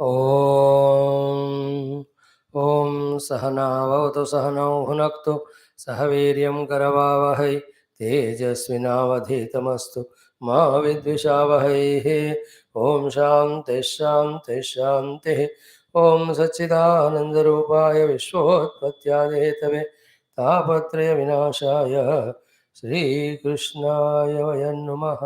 ॐ ॐ सहना भवतु सहनौ भुनक्तु सह वीर्यं करवावहै तेजस्विनावधीतमस्तु मा विद्विषावहैः। ॐ शान्तिः शान्तिः शान्तिः। ॐ सच्चिदानन्दरूपाय विश्वोत्पत्त्यादिहेतवे तापत्रयविनाशाय श्रीकृष्णाय वयं नमः।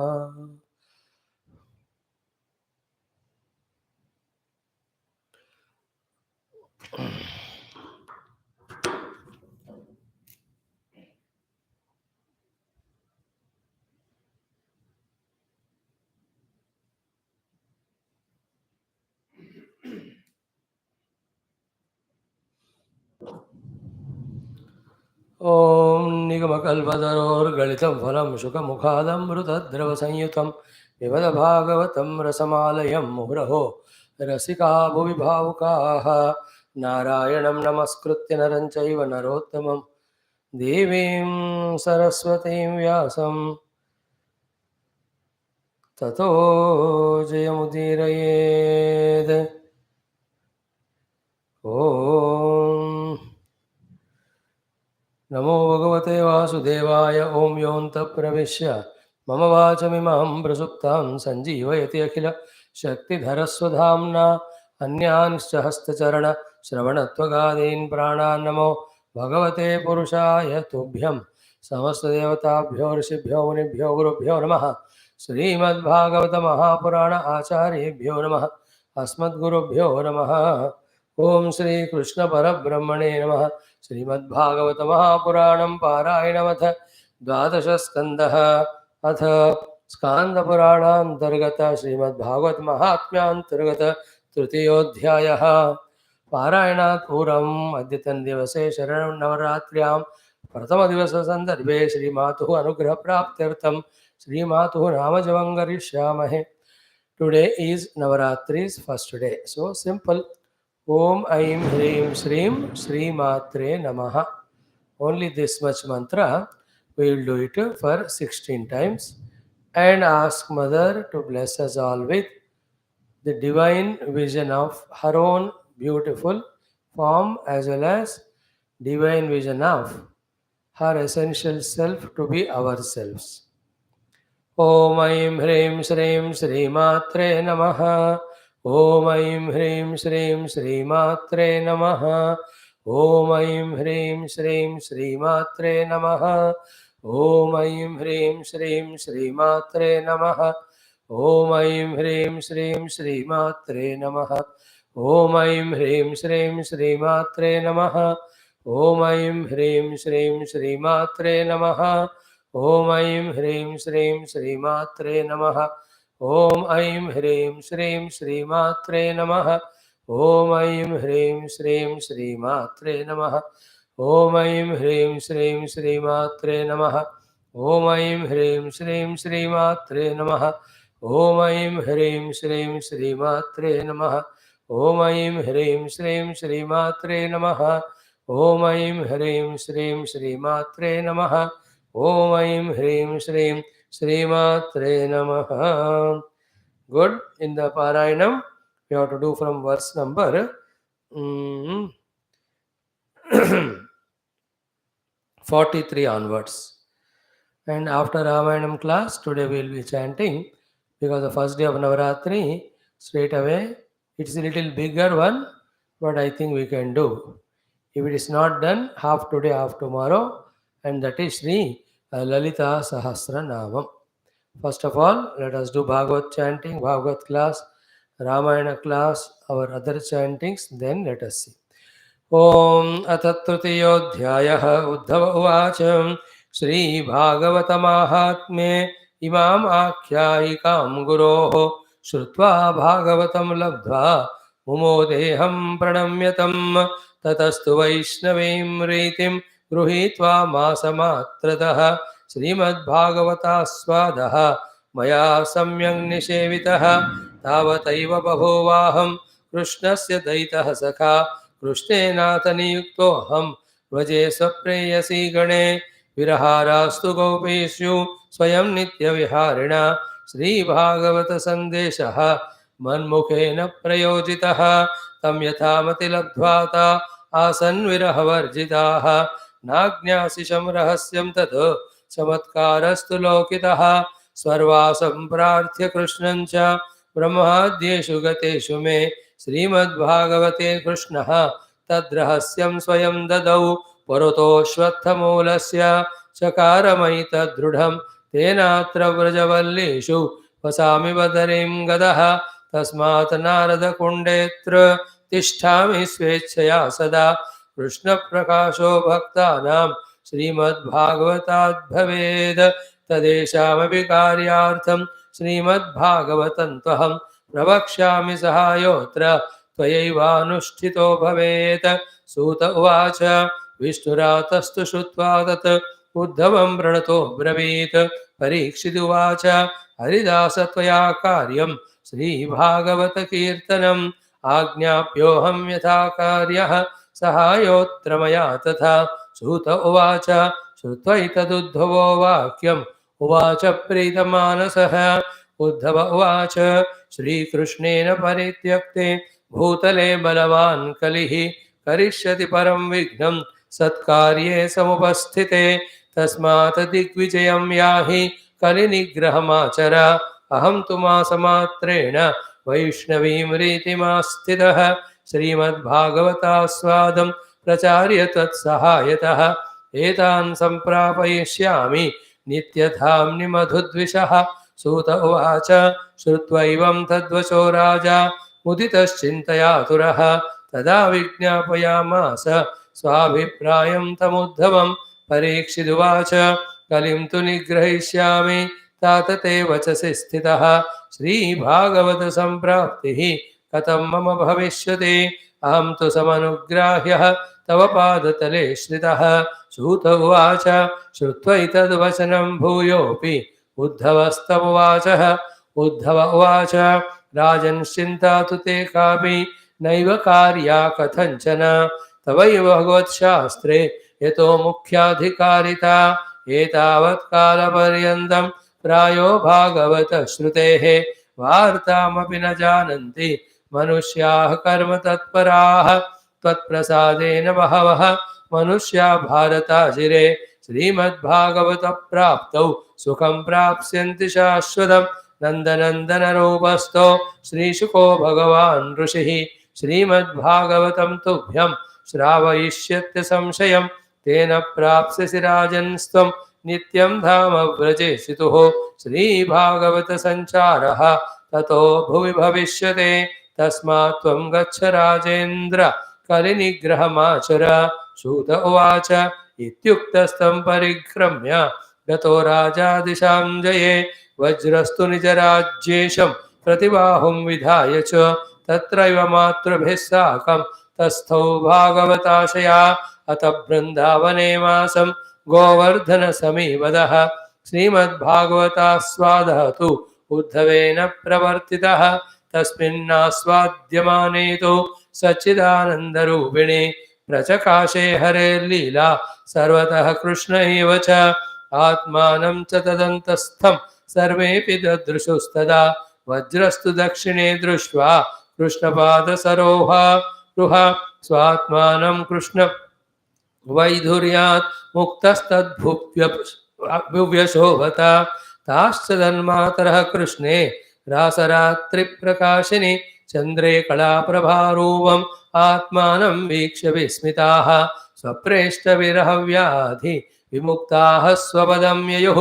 ॐ निगमकल्पतरोर्गलितं फलं शुकमुखादमृतद्रवसंयुतं पिबद भागवतं रसमालयं मुहुरहो रसिका भुवि भावुकाः। नारायणं नमस्कृत्य नरं चैव नरोत्तमं देवीं सरस्वतीं व्यासं ततो जयमुदीरयेत्। ॐ नमो भगवते वासुदेवाय। ॐ योऽन्तः प्रविश्य मम वाचमिमां प्रसुप्तां सञ्जीवयति अखिल शक्तिधरस्वधाम्ना अन्यांश्च हस्तचरणश्रवणत्वगादीन् प्राणान् नमो भगवते पुरुषाय तुभ्यं समस्तदेवताभ्यो ऋषिभ्यो मुनिभ्यो गुरुभ्यो नमः। श्रीमद्भागवत महापुराण आचार्येभ्यो नमः। अस्मद्गुरुभ्यो नमः। ओं श्री कृष्ण परब्रह्मणे नमः। श्रीमद्भागवत महापुराणं पारायणमथ द्वादश स्कंदः अथ स्कांदपुराणान्तर्गत श्रीमद्भागवत महात्म्यान्तर्गत तृतीयोऽध्यायः। पारायणात् पूर्वम् अद्यतनदिवसे शरणनवरात्र्यां प्रथमदिवससन्दर्भे श्रीमातुः अनुग्रहप्राप्त्यर्थं श्रीमातुः नामजपं करिष्यामहे। Today is Navaratри's first day. So simple. Om Aim Hrim Shrim Shri Matre Namaha. Only this much mantra. We will do it for 16 times and ask Mother to bless us all with the divine vision of her own beautiful form as well as divine vision of her essential self to be ourselves. ॐ ऐं ह्रीं श्रीं श्रीमात्रे नमः। ॐ ऐं ह्रीं श्रीं श्रीमात्रे नमः। ॐ ऐं ह्रीं श्रीं श्रीमात्रे नमः। ॐ ऐं ह्रीं श्रीं श्रीमात्रे नमः। ॐ ऐं ह्रीं श्रीं श्रीमात्रे नमः। ॐ ऐं ह्रीं श्रीं श्रीमात्रे नमः। ॐ ऐं ह्रीं श्रीं श्रीमात्रे नमः। ॐ ऐं ह्रीं श्रीं श्रीमात्रे नमः। ॐ ऐं ह्रीं श्रीं श्रीमात्रे नमः। ॐ ऐं ह्रीं श्रीं श्रीमात्रे नमः। ॐ ऐं ह्रीं श्रीं श्रीमात्रे नमः। ॐ ऐं ह्रीं श्रीं श्रीमात्रे नमः। ॐ ऐं ह्रीं श्रीं श्रीमात्रे नमः। ॐ ऐं ह्रीं श्रीं श्रीमात्रे नमः। ॐ ऐं ह्रीं श्रीं श्रीमात्रे नमः। Om Aim Hrim Shrim Srimatre Namaha. Good. In the Parayanam, we have to do from verse number 43 onwards. And after Ramayanam class, today we will be chanting because the first day of Navaratri, straight away, it's a little bigger one, but I think we can do. If it is not done, half today, half tomorrow, and that is Sri Lalita Sahasranamam. First of all, let us do Bhagavat chanting, Bhagavat class, Ramayana class, our other chantings, then let us see. Om Atatrutyodhyayah Uddhava Uvacham Shri Bhagavatamahatme Imam Akhyayikam Guroho Shrutva Bhagavatam Labdha Mumodeham Pranamyatam Tatastu Vaishnavim Ritim Gruhitva Masamatradaha Srimad Bhagavata Swadaha Maya Samyang Nishevitaha Tavataiva Babhovaham Krishnasya Daitah Sakha कृष्णेनाथनियुक्तोऽहं व्रजे स्वप्रेयसी गणे विरहारास्तु गोपेषु स्वयं नित्यविहारिणा श्रीभागवतसन्देशः मन्मुखेन प्रयोजितः तं यथामति लब्ध्वात आसन् विरहवर्जिताः नाज्ञासिषं रहस्यं तत् चमत्कारस्तु लोकितः सर्वासं प्रार्थ्य कृष्णं च ब्रह्माद्येषु गतेषु मे श्रीमद्भागवते कृष्णः तद्रहस्यं स्वयं ददौ पुरतोऽश्वत्थमूलस्य चकारमयितदृढं तेनात्र व्रजवल्लीषु वसामि बदरीं गदः तस्मात् नारदकुण्डेऽत्र तिष्ठामि स्वेच्छया सदा कृष्णप्रकाशो भक्तानां श्रीमद्भागवतात् भवेत् तदेषामपि कार्यार्थं श्रीमद्भागवतं त्वहं प्रवक्ष्यामि सहायोऽत्र त्वयैवानुष्ठितो भवेत् सूत उवाच विष्णुरातस्तु श्रुत्वा तत् उद्धवं प्रणतो ब्रवीत् परीक्षिदुवाच हरिदास त्वया कार्यं श्रीभागवतकीर्तनम् आज्ञाप्योऽहं यथा कार्यः सहायोऽत्र मया तथा सूत उवाच श्रुत्वैतदुद्धवो वाक्यम् उवाच प्रीतमानसः उद्धव उवाच श्रीकृष्णेन परित्यक्ते भूतले बलवान् कलिः करिष्यति परं विघ्नं सत्कार्ये समुपस्थिते तस्मात् दिग्विजयं याहि कलिनिग्रहमाचर अहं तु मासमात्रेण वैष्णवीं रीतिमास्थितः श्रीमद्भागवतास्वादं प्रचार्य तत्सहायतः एतान् सम्प्रापयिष्यामि नित्यधाम्नि मधुद्विषः सूत उवाच श्रुत्वैवं तद्वचो राजा मुदितश्चिन्तयातुरः तदा विज्ञापयामास स्वाभिप्रायं तमुद्धवं परीक्षिदुवाच कलिं तु निग्रहीष्यामि तात ते वचसि स्थितः श्रीभागवतसम्प्राप्तिः कथं मम भविष्यति अहं तु समनुग्राह्यः तव पादतले श्रितः सूत उवाच श्रुत्वैतद्वचनं भूयोऽपि उद्धवस्तमुवाचः उद्धव उवाच राजन्श्चिन्ता तु ते कापि नैव कार्या कथञ्चन तवैव भगवत्शास्त्रे यतो मुख्याधिकारिता एतावत् कालपर्यन्तं प्रायो भागवत श्रुतेः वार्तामपि न जानन्ति मनुष्याः कर्म तत्पराः त्वत्प्रसादेन बहवः मनुष्या भारताजिरे श्रीमद्भागवत प्राप्तौ सुखं प्राप्स्यन्ति शाश्वतं नन्दनन्दनरूपस्थो श्रीशुको भगवान् ऋषिः श्रीमद्भागवतं तुभ्यं श्रावयिष्यत्य संशयं तेन प्राप्स्यसि राजन्स्त्वं नित्यं धाम व्रजेशितुः श्रीभागवतसञ्चारः ततो भुवि भविष्यते तस्मात् त्वं गच्छ राजेन्द्र कलिनिग्रहमाचर सूत उवाच इत्युक्तस्तं परिक्रम्य गतो राजा दिशां जये वज्रस्तु निजराज्येशं प्रतिबाहुं विधाय च तत्रैव मातृभिः साकं तस्थौ भागवताशया अत बृन्दावने मासं गोवर्धनसमीवदः श्रीमद्भागवतास्वादः तु उद्धवेन प्रवर्तितः तस्मिन्नास्वाद्यमाने तु सच्चिदानन्दरूपिणे प्रचकाशे हरेर्लीला सर्वतः कृष्ण एव च आत्मानं च तदन्तस्थं सर्वेऽपि ददृशुस्तदा वज्रस्तु दक्षिणे दृष्ट्वा कृष्णपादसरोहा स्वात्मानं कृष्ण वैधुर्यात् मुक्तस्तद्भुव्यशोभत ताश्च तन्मातरः कृष्णे रासरात्रिप्रकाशिनि चन्द्रे कलाप्रभारूपम् आत्मानं वीक्ष्य विस्मिताः स्वप्रेष्टविरहव्याधि विमुक्ताः स्वपदं ययुः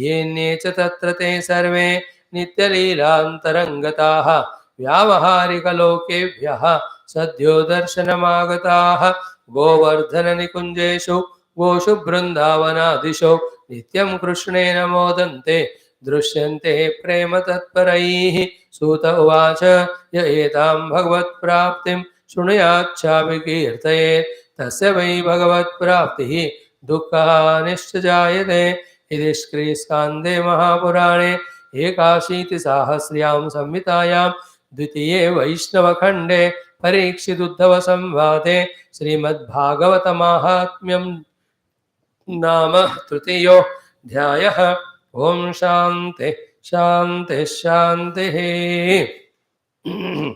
येन्ये च तत्र ते सर्वे नित्यलीलान्तरङ्गताः व्यावहारिकलोकेभ्यः सद्यो दर्शनमागताः गोवर्धननिकुञ्जेषु गोषु बृन्दावनादिषु नित्यं कृष्णेन मोदन्ते दृश्यन्ते प्रेम तत्परैः सूत उवाच य एतां भगवत्प्राप्तिं शृणुयाच्छापि कीर्तयेत् तस्य वै भगवत्प्राप्तिः दुःखानिश्च जायते इति श्रीस्कान्दे महापुराणे एकाशीतिसाहस्र्यां संहितायां द्वितीये वैष्णवखण्डे परीक्षिदुद्धवसंवादे श्रीमद्भागवतमाहात्म्यं नाम तृतीयोऽध्यायः। ओम शान्ति शान्ति शान्तिः। Om.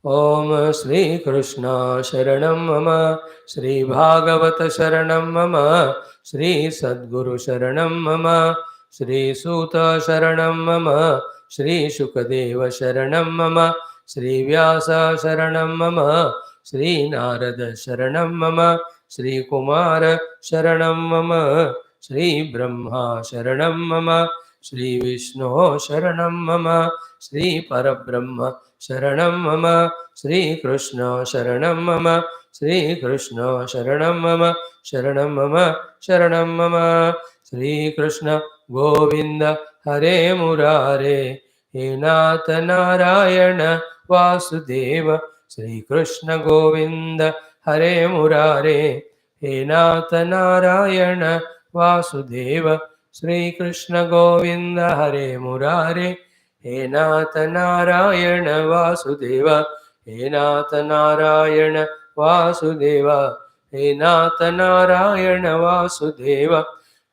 Om Shri Krishna Sharanam Mama, Shri Bhagavata Sharanam Mama, Shri Sadguru Sharanam Mama, Shri Suta Sharanam Mama, Shri Shukadeva Sharanam Mama, Shri Vyasa Sharanam Mama, Shri Narada Sharanam Mama, Shri Kumara Sharanam Mama, Shri Brahma Sharanam Mama, Shri Vishnu Sharanam Mama, Shri Parabrahma Sharanam Mama, Shri Krishna Sharanam Mama, Shri Krishna Sharanam Mama, Sharanam Mama, Sharanam Mama, Shri Krishna Govinda Hare Murare, He Nath Narayana Vasudeva, Shri Krishna Govinda Hare Murare, He Nath Narayana Vasudeva, Shri Krishna Govinda Hare Murare, He Nath Narayana Vasudeva, He Nath Narayana Vasudeva, He Nath Narayana Vasudeva.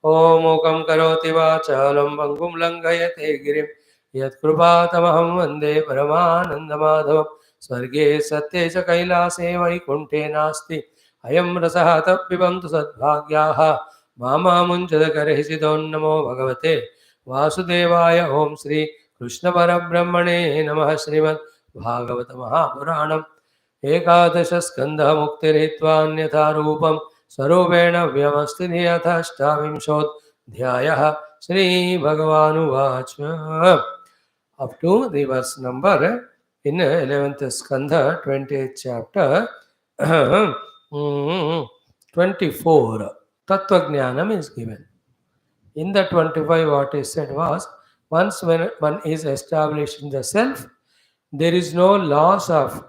Om Mukam Karoti Vachalam Pangum Langayate Girim Yat Krupatamaham Vande Paramananda Madhavam Swarge Satye Cha Kailase Vaikunte Nasti Ayam Rasaha Tappibantu Sadbhagyaha Mama Munchadakarehisiton Namo Bhagavate Vasudevaya. Om Shri Krishna Parabrahmane Namah. Srimad Bhagavatam Maha Puranam Ekadasha Skandha Muktirhitva Rupam Sarupena Vyamastini Athashtavinshodh Dhyayah. Shri Bhagavanu Vacha. Up to the verse number in 11th Skandha, 20th chapter, 24. Tattvajnanam is given. In the 25, what is said was, once when one is established in the self, there is no loss of,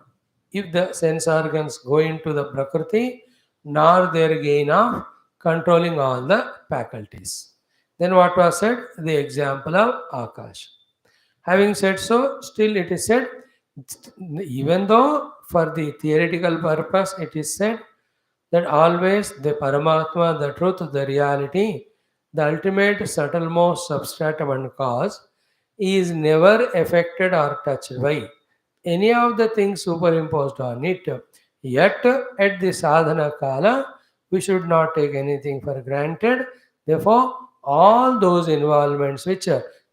if the sense organs go into the Prakriti, nor their gain of controlling all the faculties. Then what was said? The example of Akash. Having said so, still it is said, even though for the theoretical purpose it is said that always the Paramatma, the truth, the reality, the ultimate subtlemost substratum and cause, is never affected or touched by any of the things superimposed on it. Yet, at the sadhana kala, we should not take anything for granted. Therefore, all those involvements which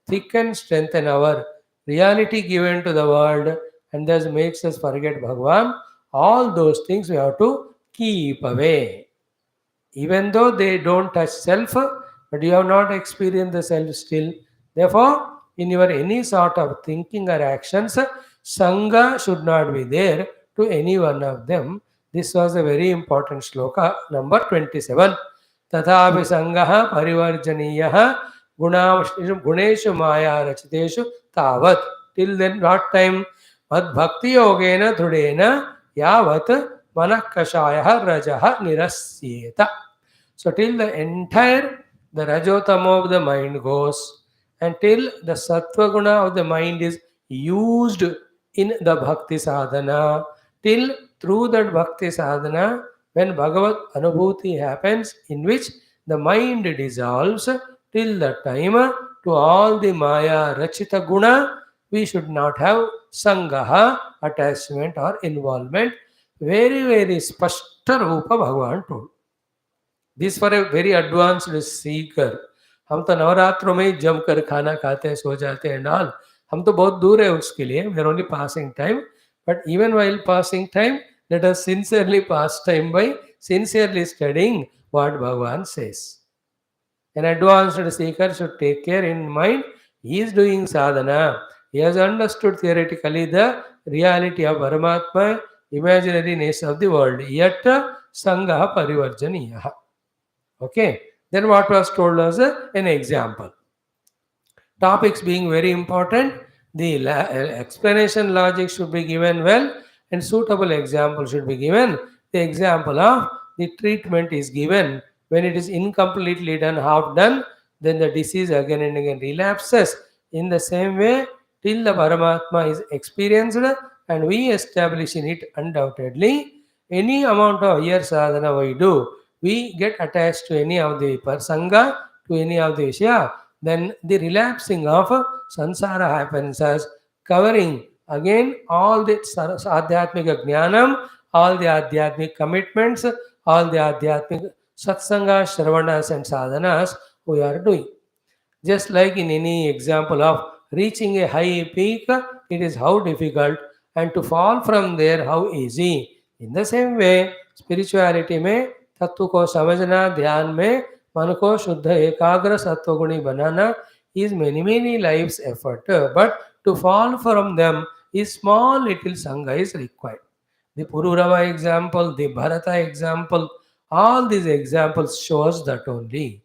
thicken, strengthen our reality given to the world and thus makes us forget Bhagavan, all those things we have to keep away. Even though they don't touch self, but you have not experienced the self still. Therefore, in your any sort of thinking or actions, Sangha should not be there to any one of them. This was a very important sloka, number 27. Tathapi Sangaha Parivarjaniyaha Guneshu Maya Rachiteshu Tavat. Till then, what time? Mad Bhakti Yogena Dhudena Yavat Manakashaya Rajaha Nirasyeta. So till the entire the Rajotama of the mind goes, until the Sattva Guna of the mind is used in the Bhakti Sadhana, till through that Bhakti Sadhana, when Bhagavat Anubhuti happens, in which the mind dissolves, till the time to all the Maya Rachita Guna, we should not have Sangaha, attachment or involvement. Very, very Spashta Rupa Bhagavan told. This for a very advanced Sikar. हम तो नवरात्रों में ही जम कर खाना खाते हैं, सो जाते हैं एंड ऑल. हम तो बहुत दूर है उसके लिए. We are only passing time. But even while passing time, let us sincerely pass time by sincerely studying what Bhagavan says. An advanced seeker should take care in mind. He is doing sadhana. He has understood theoretically the reality of Paramatma, imaginariness of the world. Yet, Sangaha Parivarjaniyaha. Okay. Then what was told as an example. Topics being very important, the explanation logic should be given well and suitable example should be given. The example of the treatment is given. When it is incompletely done, half done, then the disease again and again relapses. In the same way, till the Paramatma is experienced and we establish in it undoubtedly, any amount of year sadhana we do, we get attached to any of the Sangha, to any of the Vishya, then the relapsing of sansara happens as covering again all the adhyatmika jnanam, all the adhyatmic commitments, all the adhyatmic satsanga, shravananas and sadhanas we are doing. Just like in any example of reaching a high peak, it is how difficult, and to fall from there how easy. In the same way, spirituality में तत्व को समझना, ध्यान में मन को शुद्ध एकाग्र सत्वगुणी बनाना is many lives effort. But to fall from them is small little sangha is required. The Pururava example, the Bharata example, all these examples shows that only.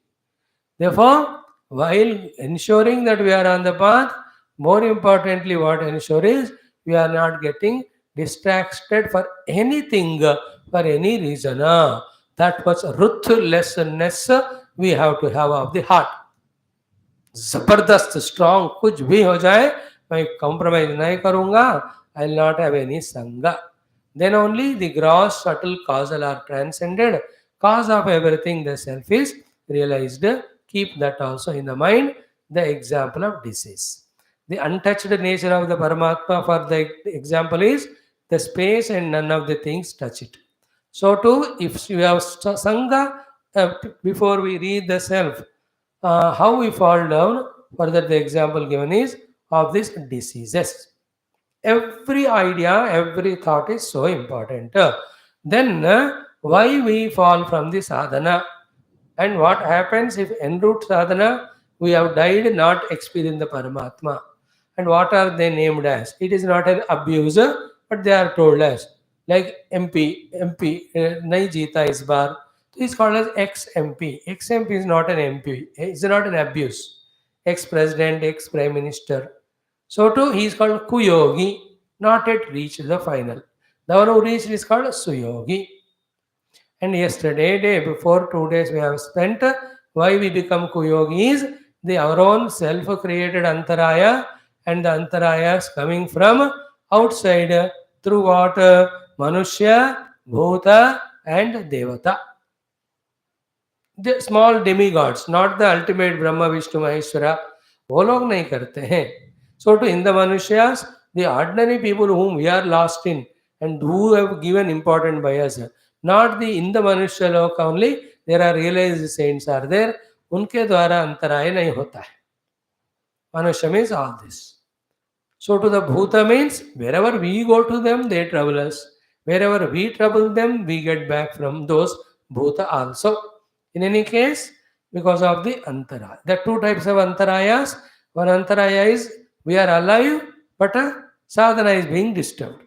Therefore, while ensuring that we are on the path, more importantly, what ensure is we are not getting distracted for anything, for any reason. That was ruthlessness we have to have of the heart. जबरदस्त strong कुछ भी हो जाए मैं compromise नहीं करूंगा I will not have any संग then only the gross subtle causal are transcended cause of everything the self is realized keep that also in the mind the example of disease the untouched nature of the paramatma for the example is the space and none of the things touch it so too if you have sangha before we read the self how we fall down further the example given is of these diseases every idea every thought is so important then why we fall from the sadhana and what happens if en route sadhana we have died not experiencing the paramatma and what are they named as it is not an abuser but they are told as like mp nahi jeeta is bar is called as ex-MP. Ex-MP is not an MP. It's not an abuse. Ex-president, ex-prime minister. So too, he is called Kuyogi, not yet reached the final. The one who reached is called Suyogi. And yesterday, day before, 2 days we have spent. Why we become Kuyogi is our own self-created antaraya and the antarayas coming from outside through what? Manushya, Bhuta and Devata. The small demigods, not the ultimate Brahma, Vishnu, Maheshwara, वो लोग नहीं करते हैं. So to in the Manushas, the ordinary people whom we are lost in and who have given important by us, not the in the Manusya Loka only, there are realized saints are there, उनके द्वारा अंतराय नहीं होता है. Manusya means all this. So to the Bhuta means wherever we go to them, they trouble us. Wherever we trouble them, we get back from those Bhuta also. In any case, because of the antaraya. There are two types of antarayas. One antaraya is we are alive, but sadhana is being disturbed.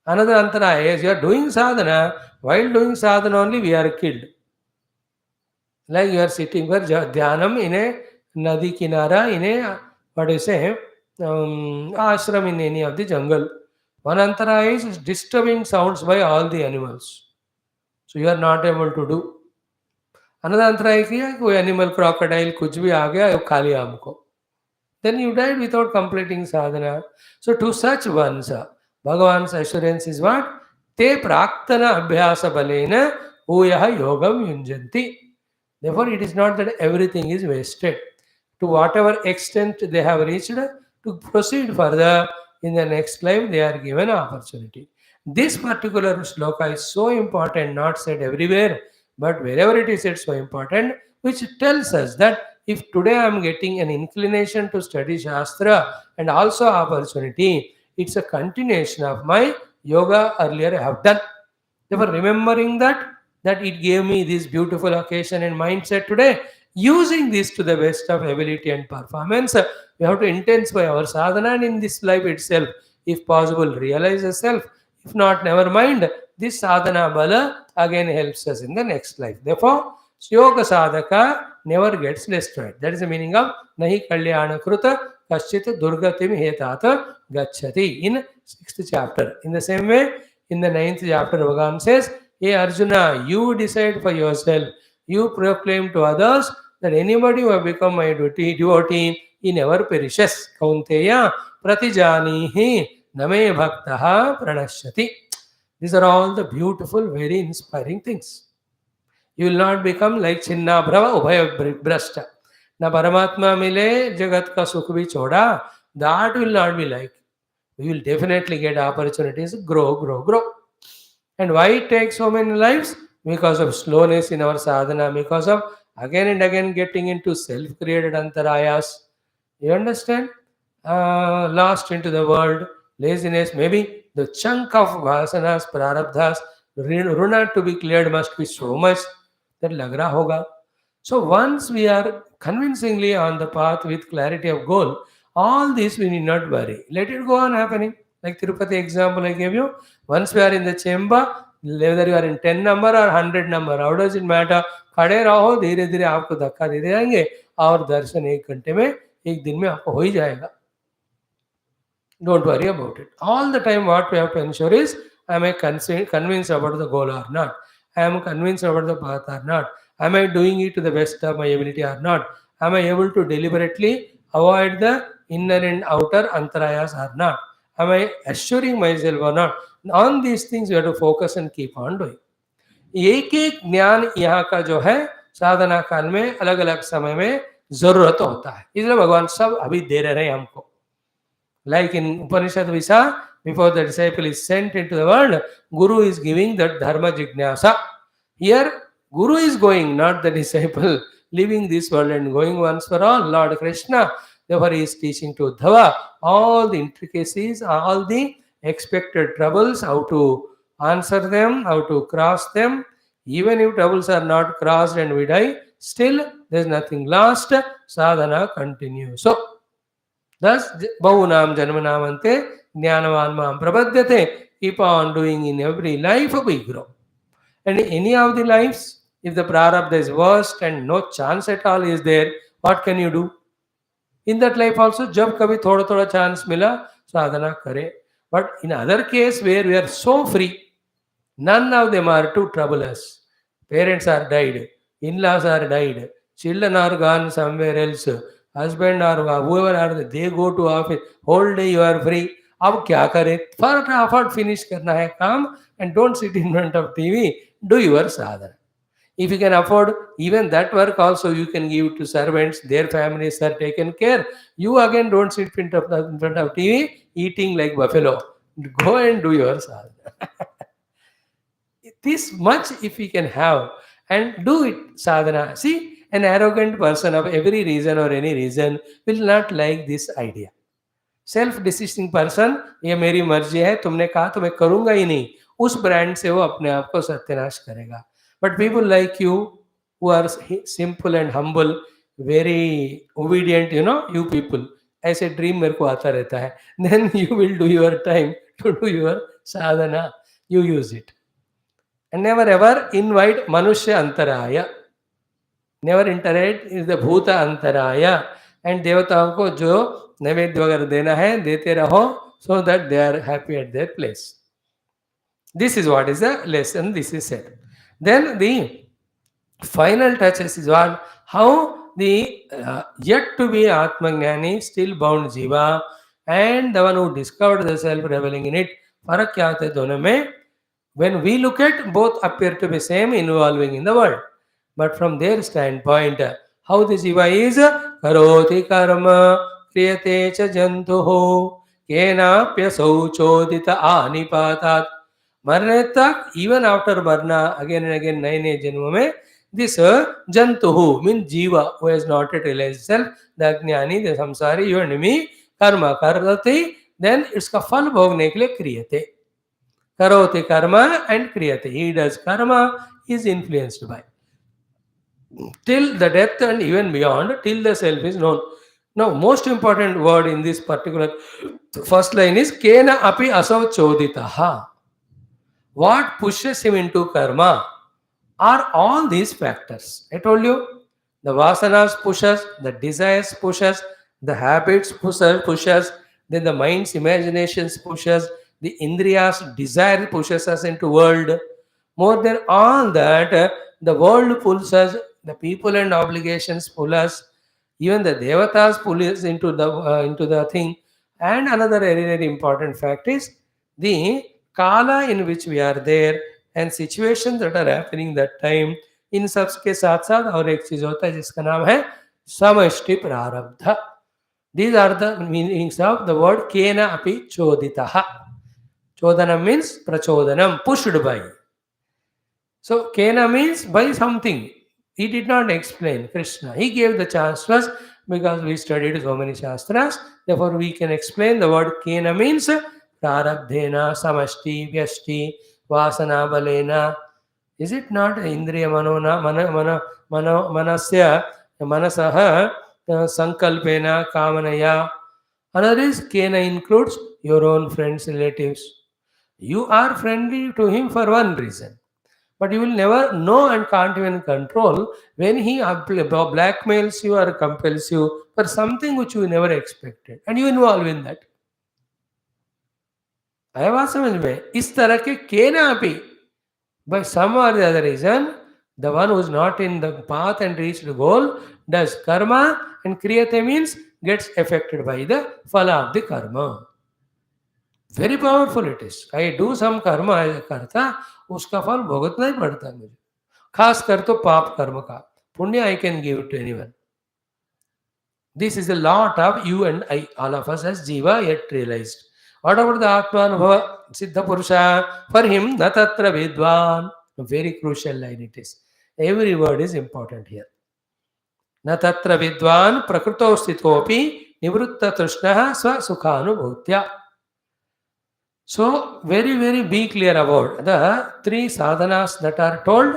Another antaraya is you are doing sadhana, while doing sadhana only we are killed. Like you are sitting for dhyanam in a nadi kinara, in a, what do you say, ashram in any of the jungle. One antaraya is disturbing sounds by all the animals. So you are not able to do. Another अंतराय किया कोई animal crocodile कुछ भी आ गया वो खा लिया हमको then you died without completing sadhana. So to such ones Bhagavan's assurance is what? Te praktana abhyasa balena uyah yogam yunjanti. Therefore it is not that everything is wasted. To whatever extent they have reached to proceed further in the next life they are given opportunity. This particular shloka is so important, not said everywhere. But wherever it is, it's so important, which tells us that if today I am getting an inclination to study Shastra and also opportunity, it's a continuation of my yoga earlier I have done. Therefore, remembering that it gave me this beautiful occasion and mindset today, using this to the best of ability and performance, we have to intensify our sadhana and in this life itself, if possible, realize the self. If not, never mind. This sadhana bala again helps us in the next life. Therefore, yoga sadhaka never gets destroyed. That is the meaning of nahi kalyana kruta kaschit durgatim hetata gacchati in 6th chapter. In the same way, in the 9th chapter, Bhagavan says, Hey Arjuna, you decide for yourself. You proclaim to others that anybody who have become my devotee, he never perishes. Kaunteya pratijanihi name bhaktaha pranashyati. These are all the beautiful, very inspiring things. You will not become like Chinna Brava Ubhaya Brashta. ना परमात्मा मिले जगत का सुख भी छोड़ा, that will not be like. We will definitely get opportunities, grow. And why it takes so many lives? Because of slowness in our sadhana, because of again and again getting into self-created antarayas. You understand? Lost into the world, laziness, maybe the chunk of vasanas, prarabdhas, runa to be cleared must be so much that lagra hoga. So once we are convincingly on the path with clarity of goal, all this we need not worry. Let it go on happening. Like Tirupati example I gave you. Once we are in the chamber, whether you are in 10 number or 100 number, how does it matter? खड़े रहो, धीरे धीरे आपको धक्का देते जाएंगे और दर्शन 1 घंटे में, 1 दिन में आपको हो ही जाएगा. Don't worry about it. All the time what we have to ensure is, am I convinced about the goal or not? Am I convinced about the path or not? Am I doing it to the best of my ability or not? Am I able to deliberately avoid the inner and outer antarayas or not? Am I assuring myself or not? On these things we have to focus and keep on doing. एक एक ज्ञान यहाँ का जो है साधना काल में अलग अलग समय में जरूरत होता है, इसलिए भगवान सब अभी दे रहे हैं हमको. Like in Upanishad Vyasa, before the disciple is sent into the world, Guru is giving that dharma jignasa. Here, Guru is going, not the disciple, leaving this world and going once for all, Lord Krishna. Therefore, he is teaching to Uddhava all the intricacies, all the expected troubles, how to answer them, how to cross them. Even if troubles are not crossed and we die, still there is nothing lost. Sadhana continues. So, thus, Bahunam Janmanamante Jnanavan Mam Prabhadyate. Keep on doing in every life we grow. And in any of the lives, if the prarabdha is worst and no chance at all is there, what can you do? In that life also, जब कभी थोड़ा थोड़ा chance मिला, sadhana करे. But in other case where we are so free, none of them are to trouble us. Parents are died, in-laws are died, children are gone somewhere else, husband or whoever are they go to office, whole day you are free. अब क्या करें? फटाफट finish करना है काम and don't sit in front of TV. Do your sadhana. If you can afford even that work also, you can give to servants, their families are taken care. You again don't sit in front of TV eating like buffalo. Go and do your sadhana. This much if we can have and do it sadhana. See, an arrogant person of every reason or any reason will not like this idea. Self desisting person, ये मेरी मर्जी है, तुमने कहा तो मैं करूंगा ही नहीं, उस ब्रांड से वो अपने आप को सत्यानाश करेगा. But people like you who are simple and humble, very obedient, you people, ऐसे ड्रीम मेरे को आता रहता है. Then you will do your time to do your sadhana. You use it and never ever invite Manusya Antaraya. Never interact is the Bhuta Antaraya. And देवताओं को जो नैवेद्य वगैरह देना है देते रहो, so that they are happy at their place. This is what is the lesson. This is said. Then the final touches is what? How the yet to be Atmagnani, still bound Jiva, and the one who discovered the self reveling in it. फर्क क्या होता है दोनों में? When we look at, both appear to be same, involving in the world. But from their standpoint, how the Jiva is, karoti karma, kriyate cha jantuho, kenapya sauchodita anipatat. मरने तक, even after मरना, again and again नए नए जन्मों में, this jantuhu means Jiva who has not yet realized self, the ज्ञानी, the samsari, you and me, कर्म करते, then इसका फल भोगने के लिए क्रियते. Karoti karma and kriyate. He does karma, is influenced by. Till the death and even beyond, till the self is known. Now, most important word in this particular first line is Kena api asav choditaha. What pushes him into karma are all these factors. I told you, the vasanas push us, the desires push us, the habits push us, then the mind's imaginations push us, the indriyas desire pushes us into world. More than all that, the world pulls us, the people and obligations pull us, even the devatas pull us into the thing. And another very, very important fact is the kala in which we are there and situations that are happening that time. इन सब के साथ साथ और एक चीज होता है जिसका नाम है samashti prarabdha. These are the meanings of the word kena api choditaha. Chodana means prachodanam, pushed by. So kena means by something. He did not explain Krishna. He gave the chance to us because we studied so many shastras. Therefore, we can explain the word kena means prarabdhena, samashti, vyashti, vasana balena. Is it not indriya manona manasya manasaha sankalpena kamanaya? Another is kena includes your own friends, relatives. You are friendly to him for one reason, but you will never know and can't even control when he blackmails you or compels you for something which you never expected and you involve in that. आया बात समझ में? इस तरह के केना भी by some or the other reason, the one who is not in the path and reached the goal does karma, and kriyate means gets affected by the phala of the karma. Very powerful it is. I do some karma as a karta, उसका फल भुगतना ही पड़ता है मुझे. खास कर तो पाप कर्म का. पुण्य I can give it to anyone. This is a lot of you and I, all of us as jiva yet realized. What about the Atmanubhava Siddha Purusha? For him, na tatra vidwan. A very crucial line it is. Every word is important here. Na tatra vidwan prakruto sthitopi nivrutta trishnaha swa sukhanubhutya. So, very be clear about the three sadhanas that are told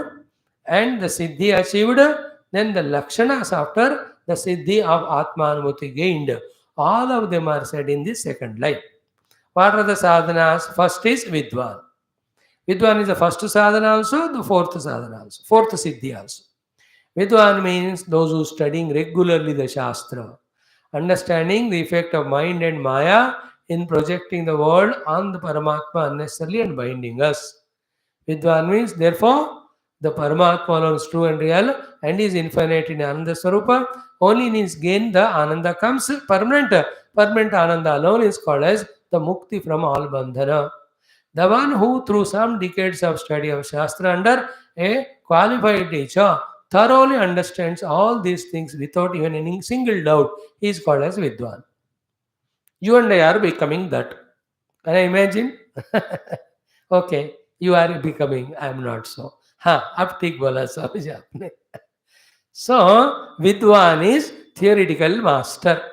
and the siddhi achieved, then the lakshanas after the siddhi of Atmanubhuti gained. All of them are said in the second line. What are the sadhanas? First is Vidwan. Vidwan is the first sadhana also, the fourth sadhana also, fourth siddhi also. Vidwan means those who studying regularly the Shastra, understanding the effect of mind and Maya in projecting the world on the Paramatma unnecessarily and binding us. Vidwan means, therefore, the Paramatma alone is true and real and is infinite in Ananda Swarupa. Only in his gain the Ananda comes permanent. Permanent Ananda alone is called as the Mukti from all Bandhana. The one who through some decades of study of Shastra under a qualified teacher thoroughly understands all these things without even any single doubt is called as Vidwan. You and I are becoming that. Can I imagine? Okay, you are becoming, I am not so. हाँ, अब ठीक बोला समझ आपने. So, Vidwan is theoretical master.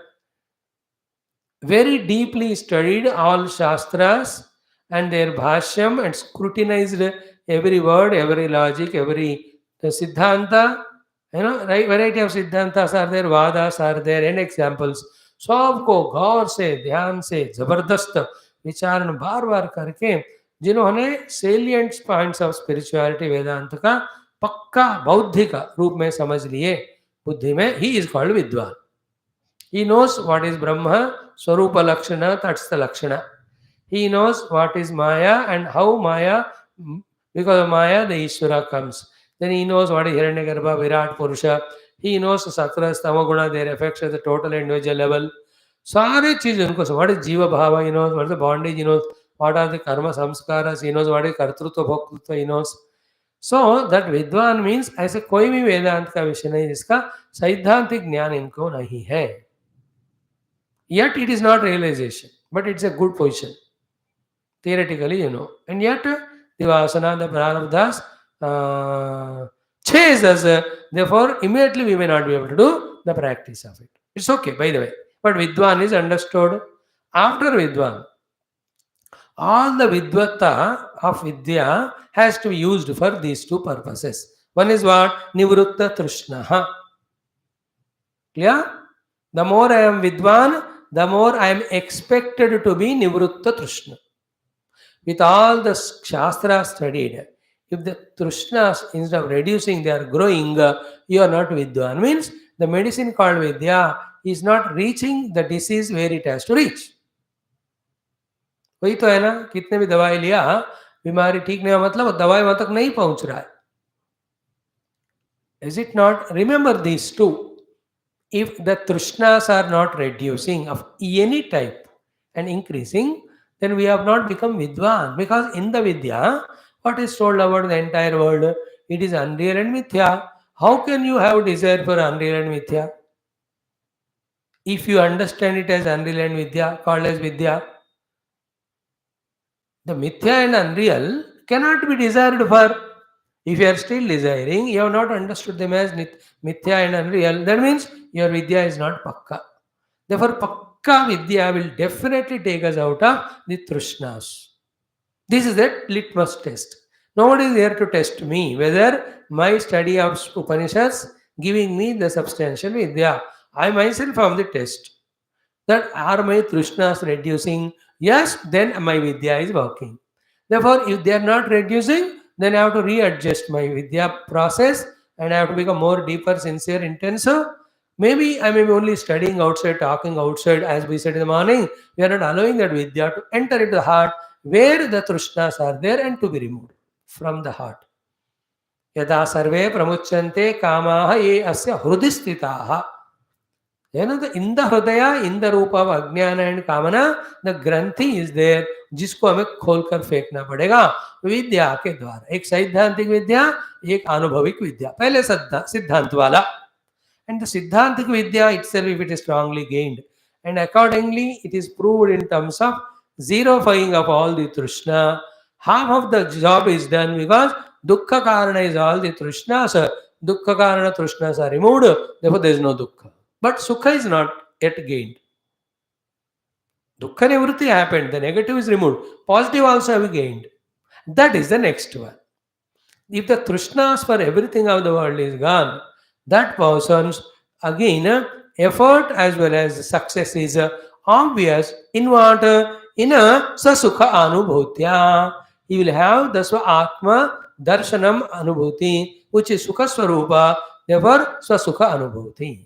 Very deeply studied all Shastras and their bhashyam and scrutinized every word, every logic, every Siddhanta. Right, variety of Siddhantas are there, Vadas are there, and examples. सबको गौर से ध्यान से जबरदस्त विचारण बार बार करके जिन्होंने salient points of spirituality वेदांत का पक्का बौद्धिक रूप में समझ लिए बुद्धि में, ही इज कॉल्ड विद्वान. He knows what is Brahma, Swarupa Lakshana, that's the Lakshana. He knows what is Maya and how Maya, because of Maya, the Ishvara comes. Then he knows what is Hiranyagarbha, Virat Purusha. He knows Sattva, Tamaguna, their effects at the total individual level. सारे चीज उनको, what is Jiva Bhava, he knows what is the bondage, he knows what are the karma samskaras, he knows what is Kartrutva Bhoktutva, he knows. So that Vidwan means ऐसे कोई भी वेदांत का विषय नहीं जिसका सैद्धांतिक ज्ञान इनको नहीं है. Yet it is not realization, but it's a good position. Theoretically, And yet, the Vasana, the Prarabdhas, chase us. Therefore, immediately we may not be able to do the practice of it. It's okay, by the way. But Vidwan is understood. After Vidwan, all the Vidvata of Vidya has to be used for these two purposes. One is what? Nivrutta Trishnaha. Clear? The more I am Vidwan, the more I am expected to be Nivrutta Trishna. With all the Shastras studied, if the Trishnas, instead of reducing, they are growing, you are not Vidwan. Means the medicine called Vidya is not reaching the disease where it has to reach. वही तो है ना, कितने भी दवाई लिया, बीमारी ठीक नहीं, मतलब दवाई वहां तक नहीं पहुंच रहा है. Is it not? Remember these two. If the Trishnas are not reducing of any type and increasing, then we have not become Vidwan. Because in the Vidya, what is told about the entire world? It is unreal and mithya. How can you have desire for unreal and mithya? If you understand it as unreal and Vidya, called as Vidya, the Mithya and unreal cannot be desired for. If you are still desiring, you have not understood them as Mithya and unreal, that means your Vidya is not Pakka. Therefore, Pakka Vidya will definitely take us out of the Trishnas. This is a litmus test. Nobody is here to test me whether my study of Upanishads giving me the substantial Vidya. I myself am the test. That are my Trishnas reducing? Yes, then my Vidya is working. Therefore, if they are not reducing, then I have to readjust my Vidya process and I have to become more deeper, sincere, intensive. Maybe I may be only studying outside, talking outside, as we said in the morning. We are not allowing that Vidya to enter into the heart where the Trishnas are there and to be removed from the heart. Yada sarve pramuchante kamaha ye asya hrudistitaha. In the hृदय, in the रूप of अज्ञान and कामना, the ग्रंथि is there, जिसको हमें खोलकर फेंकना पड़ेगा विद्या के द्वारा. एक सैद्धांतिक विद्या, एक अनुभविक विद्या. पहले सिद्धांत वाला. And the Siddhantic Vidya itself, if it is strongly gained, and accordingly it is proved in terms of zerofying of all the Trishna, half of the job is done because Dukkha Karana is all the Trishnas. Dukkha Karana Trishnas are removed, therefore there is no Dukkha. But Sukha is not yet gained. Dukkha Nivritti happened, the negative is removed. Positive also have gained. That is the next one. If the Trishnas for everything of the world is gone, that person's again effort as well as success is obvious in what? In a Sasukha Anubhutya. He will have the Swa-Atma Darshanam Anubhuti, which is Sukha Swarupa, therefore Swasukha Anubhuti.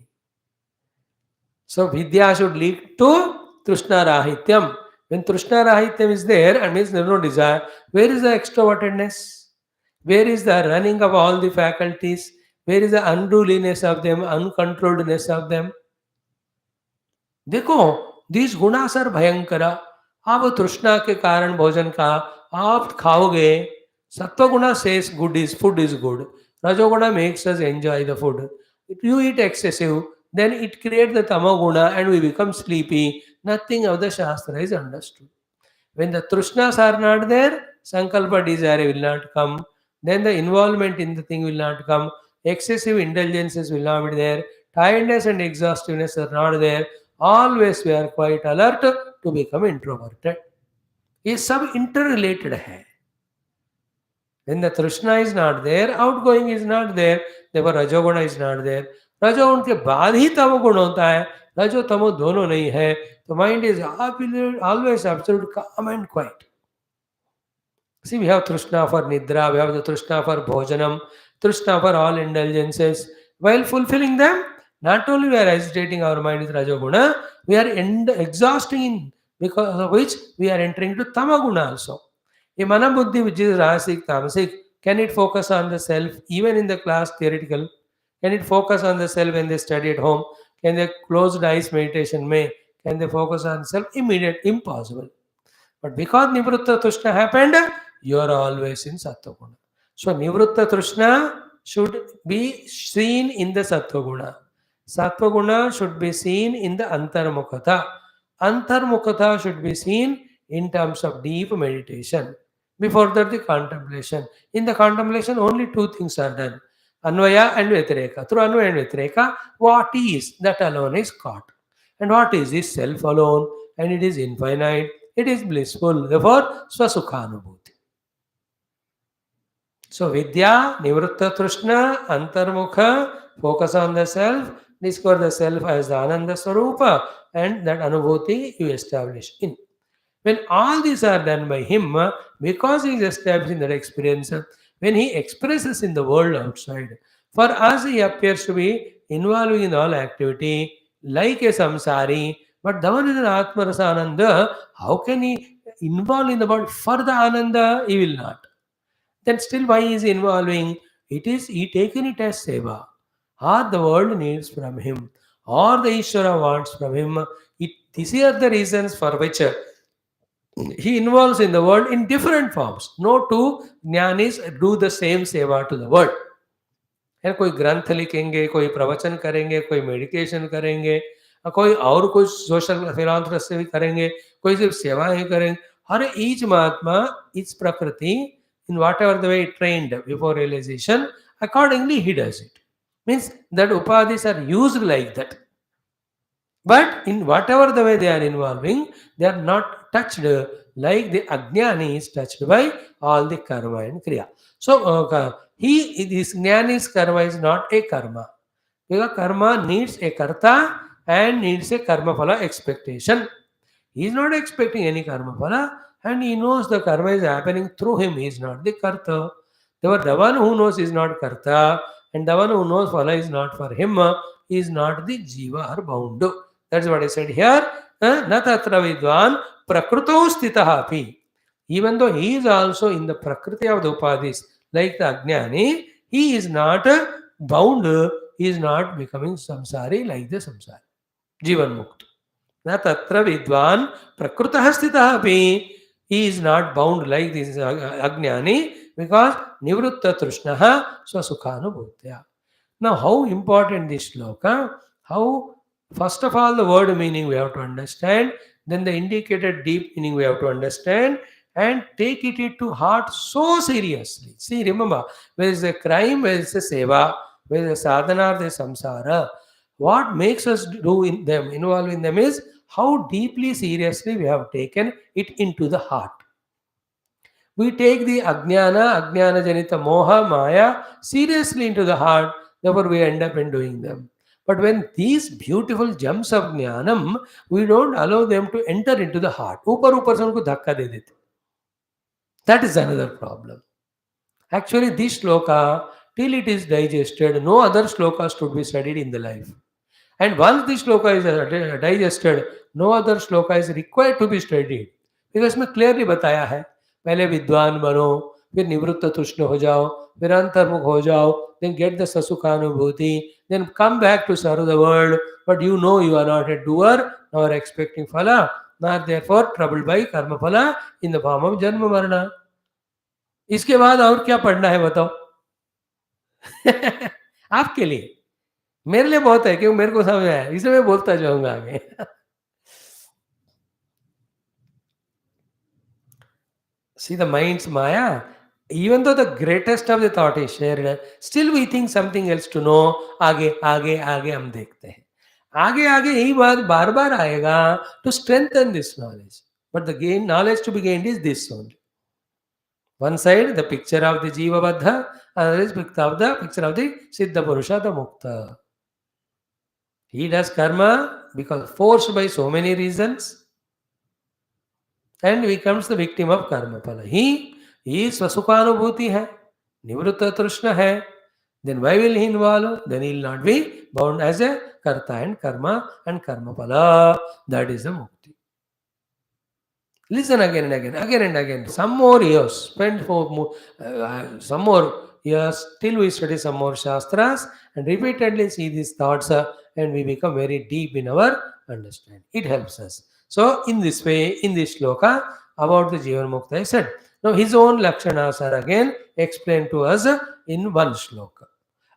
So Vidya should lead to Trishna Rahityam. When Trishna Rahityam is there, and means there is no desire, where is the extrovertedness? Where is the running of all the faculties? Where is the unruliness of them, uncontrolledness of them? देखो, these gunas are भयंकरा. आप तृष्णा के कारण भोजन का आप खाओगे. Sattva says food is good. Rajoguna makes us enjoy the food. If you eat excessive, then it creates the tamaguna and we become sleepy. Nothing of the Shastra is understood. When the Trishnas are not there, Sankalpa desire will not come. Then the involvement in the thing will not come. Excessive indulgences will not be there. Tiredness and exhaustiveness are not there. Always we are quite alert to become introverted. ये सब interrelated है. When the Trishna is not there, outgoing is not there, therefore Rajoguna is not there. Rajoguna के बाद ही तमोगुण होता है. Rajo tamo दोनों नहीं है. The mind is always absolute calm and quiet. See, we have Trishna for Nidra, we have the Trishna for Bhojanam, Trishna for all indulgences. While fulfilling them, not only we are agitating our mind with Rajoguna, we are exhausting in, because of which we are entering into Tamaguna also. A Manabuddhi, which is Rasic, Tamasic, can it focus on the self even in the class theoretical? Can it focus on the self when they study at home? Can they closed eyes meditation may? Can they focus on self? Immediate, impossible. But because Nivritta Trishna happened, you are always in Sattva-guna. So Nivritta Trishna should be seen in the Sattva-guna. Sattva-guna should be seen in the Antarmukhata. Antarmukhata should be seen in terms of deep meditation. Before that, the contemplation. In the contemplation, only two things are done. Anvaya and Vyatireka. Through Anvaya and Vyatireka, what is, that alone is caught. And what is self alone, and it is infinite, it is blissful. Therefore, Swasukhanubhuti. So Vidya, Nivritta Trishna, Antarmukha, focus on the self, discover the self as the Ananda Swarupa, and that Anubhuti you establish in. When all these are done by him, because he is establishing that experience, when he expresses in the world outside, for us he appears to be involving in all activity, like a samsari, but the one is an Atma Rasa Ananda, how can he involve in the world for the Ananda? He will not. Then still why is he involving? It is he taken it as seva. Or the world needs from him, or the Ishvara wants from him. These are the reasons for which he involves in the world in different forms. No two jnanis do the same seva to the world. है कोई ग्रंथ लिखेंगे, कोई प्रवचन करेंगे, कोई meditation करेंगे, कोई और कुछ सोशल फिलांथ्रपी भी करेंगे, कोई सिर्फ सेवा ही करेंगे. हर each Mahatma, each Prakriti, in whatever the way trained before realization, accordingly he does it. Means that upadhis are used like that. But in whatever the way they are involving, they are not touched like the Ajnani is touched by all the karma and kriya. So, this Jnani's karma is not a karma. Because karma needs a karta and needs a karma phala expectation. He is not expecting any karma phala and he knows the karma is happening through him. He is not the karta. The one who knows is not karta and the one who knows phala is not for him is not the jiva or bound. That's what I said here. Na tatra vidwan prakruto stitaha api. Even though he is also in the prakriti of the upadhis, like the Ajnani, he is not bound, he is not becoming samsari like the samsari. Jivan mukta. Na tatra vidwan prakrutah stitah api. He is not bound like this Ajnani because nivrutta trishnaha swasukhanubhutya. Now, how important this shloka? How, first of all, the word meaning we have to understand, then the indicated deep meaning we have to understand, and take it to heart so seriously. See, remember, where is the crime, where is the seva, where is the sadhana, the samsara. What makes us do in them, involve in them is how deeply seriously we have taken it into the heart. We take the Ajnana Janita Moha, Maya seriously into the heart, therefore we end up in doing them. But when these beautiful gems of Jnanam, we don't allow them to enter into the heart. ऊपर ऊपर से उनको धक्का दे देते. That is another problem. Actually, this shloka, till it is digested, no other shlokas should be studied in the life. And once this shloka is digested, no other shloka is required to be studied. Because इसमें clearly बताया है, पहले विद्वान बनो, फिर निवृत्त तुष्ण हो जाओ, फिर अंतर्मुख हो जाओ, then get the sasukanubhuti, then come back to serve the world, but you know you are not a doer, nor expecting phala, not therefore troubled by karma phala in the form of janma marna. इसके बाद और क्या पढ़ना है बताओ? आपके लिए, मेरे लिए बहुत है क्योंकि मेरे को समझ आया, इसे मैं बोलता जाऊंगा आगे. See the mind's Maya. Even though the greatest of the thought is shared, still we think something else to know. आगे आगे आगे हम देखते हैं. आगे आगे यही बात बार बार आएगा to strengthen this knowledge. But the gain knowledge to be gained is this only. One side the picture of the Jiva Baddha, another is picture of the Siddha Purusha, the Mukta. He does karma because forced by so many reasons and becomes the victim of karma phala. He swasukhanubhuti hai, nivrutta trishna hai. Then why will he involve? Then he will not be bound as a karta and karma phala. That is the mukti. Listen again and again. Some more years, spend for some more years till we study some more shastras and repeatedly see these thoughts and we become very deep in our understanding. It helps us. So, in this way, in this shloka about the Jivan Mukta, I said. Now, his own lakshanas are again explained to us in one shloka.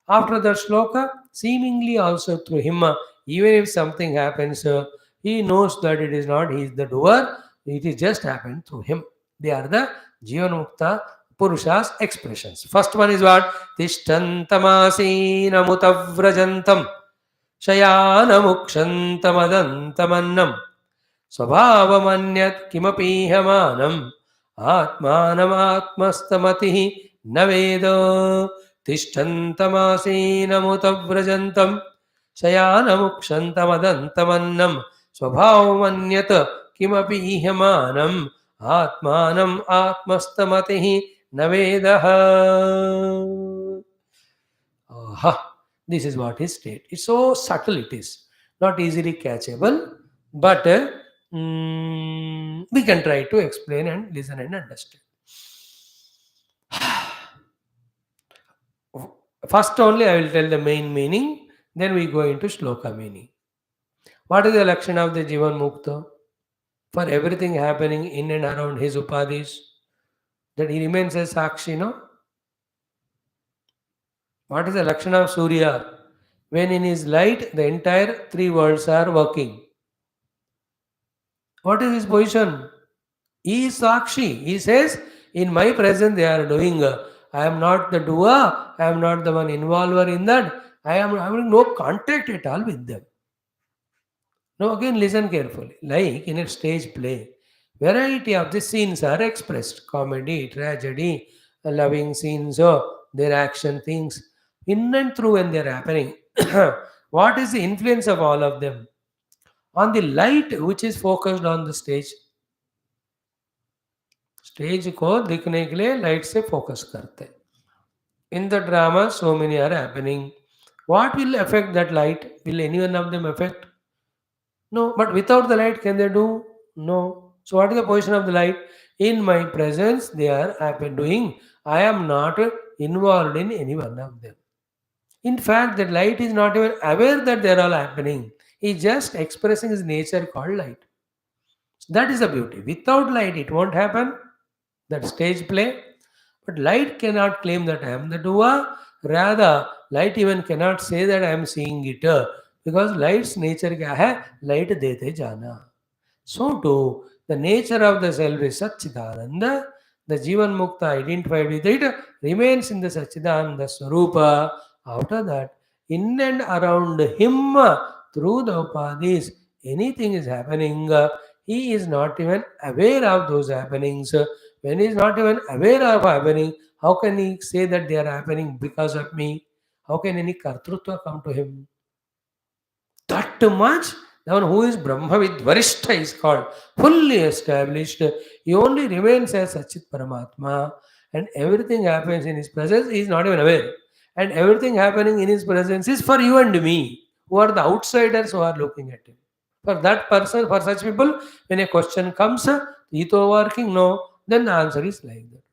After that shloka, seemingly also through him, even if something happens, he knows that it is not he is the doer, it is just happened through him. They are the Jivanmukta Purusha's expressions. First one is what? Tishtantamasina mutavrajantam shayanamukshantamadanthamannam svabhavamanyat kimapihamanam atmanam atmastamatihi navedo Tishtantamasina mutavrajantam shayanamukshantamadanthamannam svabhavamanyat किमपि ईह्यमानम् आत्मानम् आत्मस्तमतिः न वेदः. This is what is state. It's so subtle, it is not easily catchable, but we can try to explain and listen and understand. First only I will tell the main meaning, then we go into shloka meaning. What is the lakshana of the Jivan Mukta? For everything happening in and around his upadhis, that he remains as Sakshi, no? What is the Lakshana of Surya? When in his light, the entire three worlds are working. What is his position? He is Sakshi. He says, in my presence they are doing. I am not the doer. I am not the one involved in that. I am having no contact at all with them. Now again listen carefully. Like in a stage play, variety of the scenes are expressed. Comedy, tragedy, loving scenes, their action things. In and through when they are happening. What is the influence of all of them? On the light which is focused on the stage. Stage को दिखने के लिए light से focus करते. In the drama, so many are happening. What will affect that light? Will any one of them affect? No. But without the light, can they do? No. So what is the position of the light? In my presence, they are doing. I am not involved in any one of them. In fact, that light is not even aware that they are all happening. He is just expressing his nature called light. That is the beauty. Without light, it won't happen. That stage play. But light cannot claim that I am the doer. Rather, light even cannot say that I am seeing it. Because light's nature क्या है? Light देते जाना. So too, the nature of the self is Satchidananda. The Jivan Mukta identified with it remains in the Satchidananda Swarupa. After that, in and around him, through the upadhis, anything is happening. He is not even aware of those happenings. When he is not even aware of happening, how can he say that they are happening because of me? How can any kartrutva come to him? That much, the one who is Brahmavid Varishta is called, fully established. He only remains as Sachit Paramatma, and everything happens in his presence, he is not even aware. And everything happening in his presence is for you and me, who are the outsiders who are looking at him. For that person, for such people, when a question comes, Ito working? No, then the answer is like that.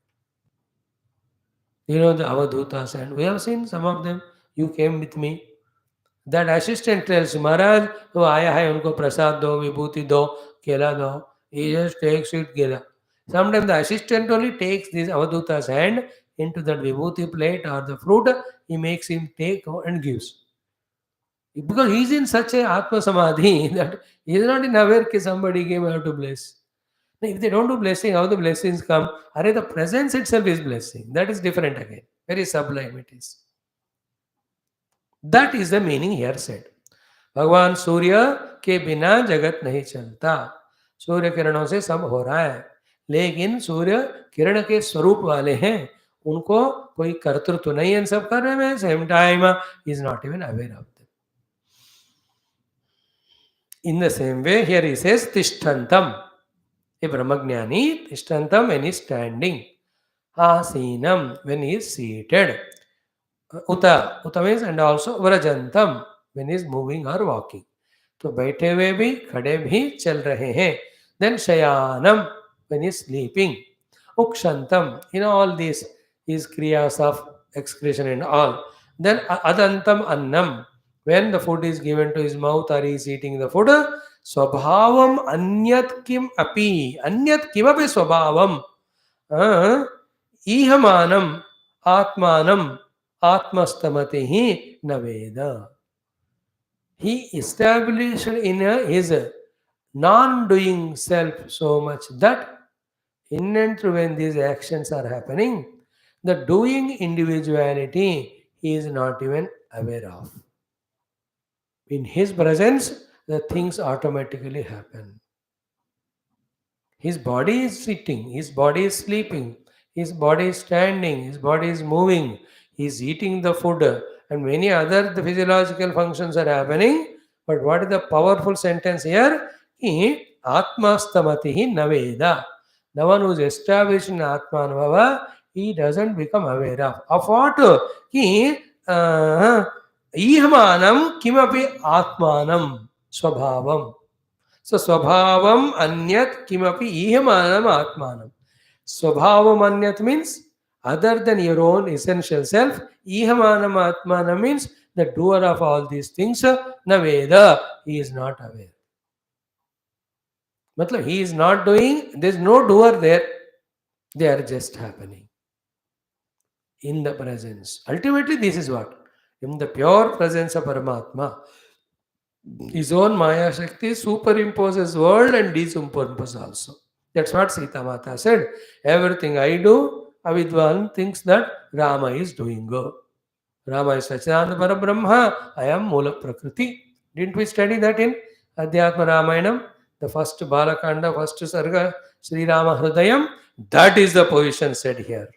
You know the Avadhutas, and we have seen some of them. You came with me. That assistant tells Maharaj, तो आया है उनको प्रसाद दो, विभूति दो, केला दो. He just takes it, केला. Sometimes the assistant only takes this Avadhuta's hand into that vibhuti plate or the fruit, he makes him take and gives. Because he is in such a Atma Samadhi that he is not in aware that somebody came out to bless. Now, if they don't do blessing, how the blessings come? Are the presence itself is blessing. That is different again. Very sublime it is. That is the meaning here said. भगवान सूर्य के बिना जगत नहीं चलता. सूर्य किरणों से सब हो रहा है, लेकिन सूर्य किरण के स्वरूप वाले हैं, उनको कोई कर्तृत्व नहीं है सब कर रहे हैं. Same time is not even aware of them. In the same way here he says तिष्ठन्तं. A Brahmagnani, Tishtantam when he is standing. Asinam when he is seated. Uta means and also Vrajantam when he is moving or walking. तो बैठे हुए भी खड़े भी चल रहे हैं. Then Shayanam when he is sleeping. Ukshantam, in all these is kriyas of excretion and all. Then Adantam Annam, when the food is given to his mouth or he is eating the food. स्वभावम अन्यत किम अपि, अन्यत किमपि स्वभावम ईहमानम आत्मानम आत्मस्तमते ही न वेद. He established in his non-doing self so much that in and through when these actions are happening, the doing individuality he is not even aware of. In his presence, the things automatically happen. His body is sitting, his body is sleeping, his body is standing, his body is moving, he is eating the food, and many other the physiological functions are happening. But what is the powerful sentence here? Ki Atmastamatihi Naveda. The one who is established in Atmanavava, he doesn't become aware of. Of what? Ki Ihmanam kimapi Atmanam Swabhavam. So Swabhavam Anyat Kimapi Ihamanam Atmanam. Swabhavam Anyat means other than your own essential self. Ihamanam Atmanam means the doer of all these things. Naveda, he is not aware. Matlab, he is not doing, there is no doer there. They are just happening in the presence. Ultimately, this is what? In the pure presence of Paramatma, his own Maya Shakti superimposes world and desumperimposes also. That's what Sita Mata said. Everything I do, Avidwan thinks that Rama is doing. Rama is Sachinanda Parabrahma, I am Mula Prakriti. Didn't we study that in Adhyatma Ramayanam? The first Balakanda, first Sarga, Sri Rama Hridayam. That is the position said here.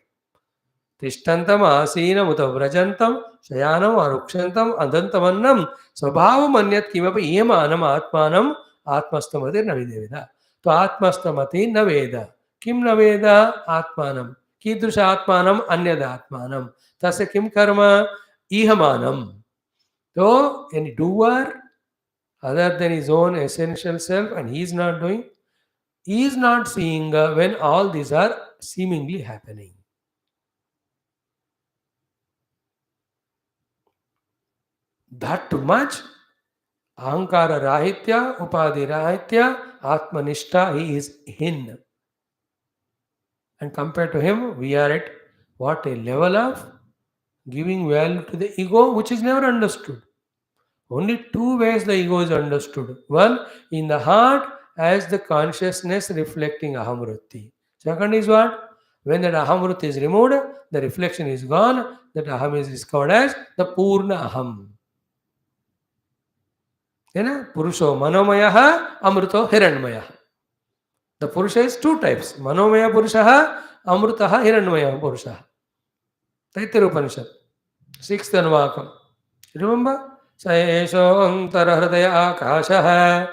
तिष्ठन्तं आसीनमुत व्रजन्तं शयानम् अरुक्षन्तं अदन्तमन्नं स्वभावम् अन्यत् किमपि इयमानम् आत्मानम् आत्मस्तमति न विदेवेद तो आत्मस्तमति न वेद किं न वेद आत्मानं कीदृश आत्मानम् अन्यद् आत्मानं तस्य किं कर्म इहमानं तो any doer other than his own essential self and he is not doing, he is not seeing when all these are seemingly happening. That too much ahankara rahitya, upadhi rahitya, atmanishta, he is in. And compared to him, we are at what a level of giving value to the ego, which is never understood. Only two ways the ego is understood. One, in the heart, as the consciousness reflecting ahamvritti. Second is what? When that ahamvritti is removed, the reflection is gone, that aham is discovered as the purna aham. Purusho manomaya amruto hiranyamaya. The Purusha is two types. Manomaya Purusha, Amrutaha Hiranyamaya Purusha. Taittiriya Upanishad. Sixth Anvakam. Remember? Saesho Antara Hridaya Akasha.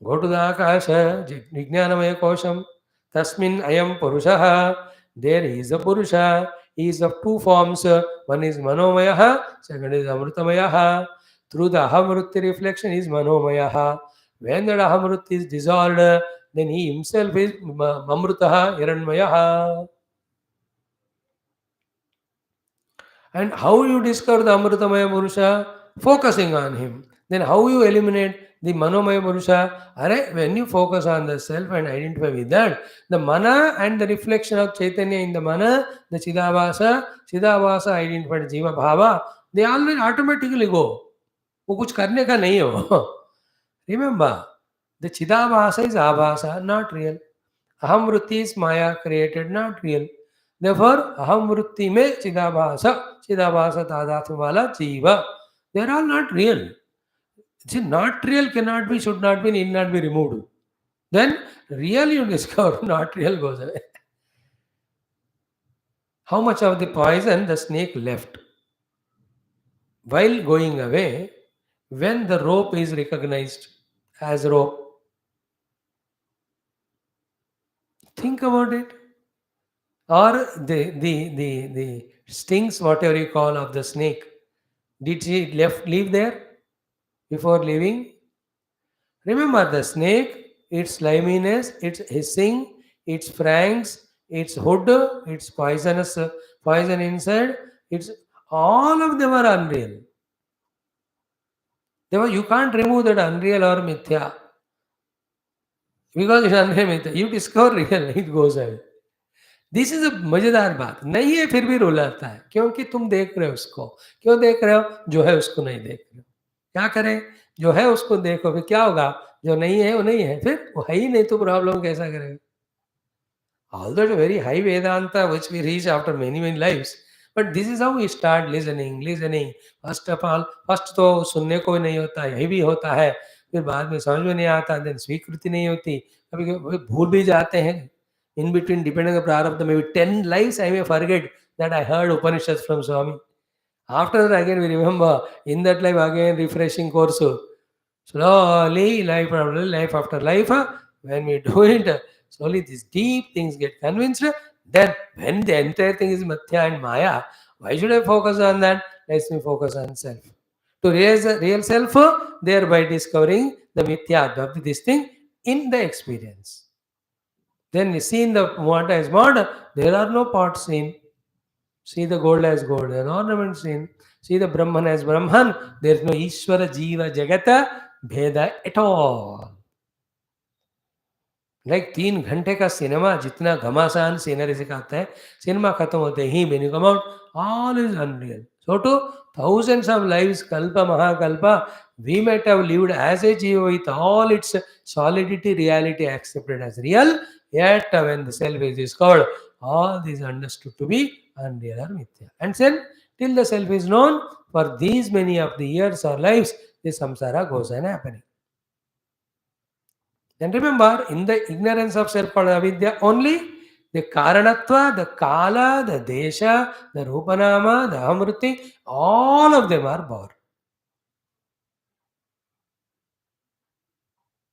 Go to the Akasha, Vijnanamaya Kosham. Tasmin Ayam Purusha. There he is a Purusha. He is of two forms. One is Manomaya, second is Amrutamaya. Through the Ahamrutti reflection is Manomaya. When that Ahamrutti is dissolved, then he himself is Mamrutaha Hiranyamayaha. And how you discover the Amrutamaya Purusha? Focusing on him. Then how you eliminate the Manomaya Purusha? When you focus on the self and identify with that, the Mana and the reflection of Chaitanya in the Mana, the Chidavasa identified Jiva Bhava, they always automatically go. वो कुछ करने का नहीं हो. Remember, the Chidavasa is Abhasa, not real. Ahamvritti is Maya created, not real. Therefore, Ahamvritti mein Chidavasa Tadatma wala Jiva. They are all not real. See, not real cannot be, should not be, need not be removed. Then, real you discover, not real goes away. How much of the poison the snake left? While going away, when the rope is recognized as rope, think about it. Or the stings, whatever you call, of the snake, did she leave there before leaving? Remember the snake, its sliminess, its hissing, its fangs, its hood, its poisonous poison inside, it's all of them are unreal. You can't remove that unreal or mithya. Because it's unreal mithya. You discover real, it goes away. This is a मजेदार बात नहीं है, फिर भी रुलाता है क्योंकि तुम देख रहे हो उसको. क्यों देख रहे हो? जो है उसको नहीं देख रहे हो. क्या करें? जो है उसको देखो, फिर क्या होगा? जो नहीं है वो नहीं है, फिर वो है ही नहीं तो प्रॉब्लम कैसा करेगा? Although a very high Vedanta which we reach after many lives, but this is how we start listening. First of all, first तो सुनने को नहीं होता है, यही भी होता है, फिर बाद में समझ में नहीं आता, then स्वीकृति नहीं होती, कभी भूल भी जाते हैं. In between, depending on the prarabdha, maybe 10 lives I may forget that I heard Upanishads from Swami. After that again we remember, in that life again refreshing course. Slowly, life after life, when we do it, slowly these deep things get convinced. Then when the entire thing is Mathya and Maya, why should I focus on that? Let me focus on self. To realize the real self, thereby discovering the Mithya of this thing in the experience. Then you see in the water as water, there are no parts seen. See the gold as gold, there are ornaments seen. See the Brahman as Brahman, there is no Ishvara, Jiva, Jagata, Bheda at all. Like 3 घंटे का cinema, जितना घमासान scenery सिखाता है, cinema खत्म होते ही when you come out, all is unreal. So to thousands of lives, kalpa mahakalpa, we might have lived as a jiva with all its solidity, reality accepted as real, yet when the self is discovered, all these understood to be unreal or mithya. And then till the self is known, for these many of the years or lives, the samsara goes on happening. Then remember, in the ignorance of self called avidya, only the karanatva, the kala, the desha, the rupanama, the amruti, all of them are born.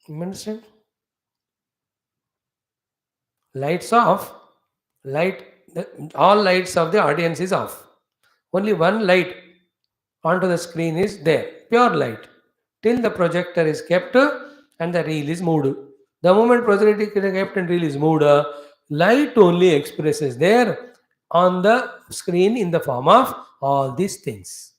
You understand? Lights off, all lights of the audience is off. Only one light onto the screen is there, pure light. Till the projector is kept and the reel is moved. The moment projector is kept and reel is moved, light only expresses there on the screen in the form of all these things.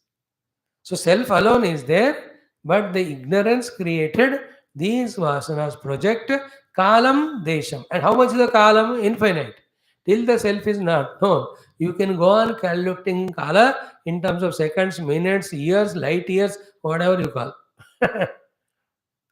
So self alone is there, but the ignorance created these vasanas project kalam desham. And how much is the kalam? Infinite. Till the self is not known, you can go on calculating kala in terms of seconds, minutes, years, light years, whatever you call.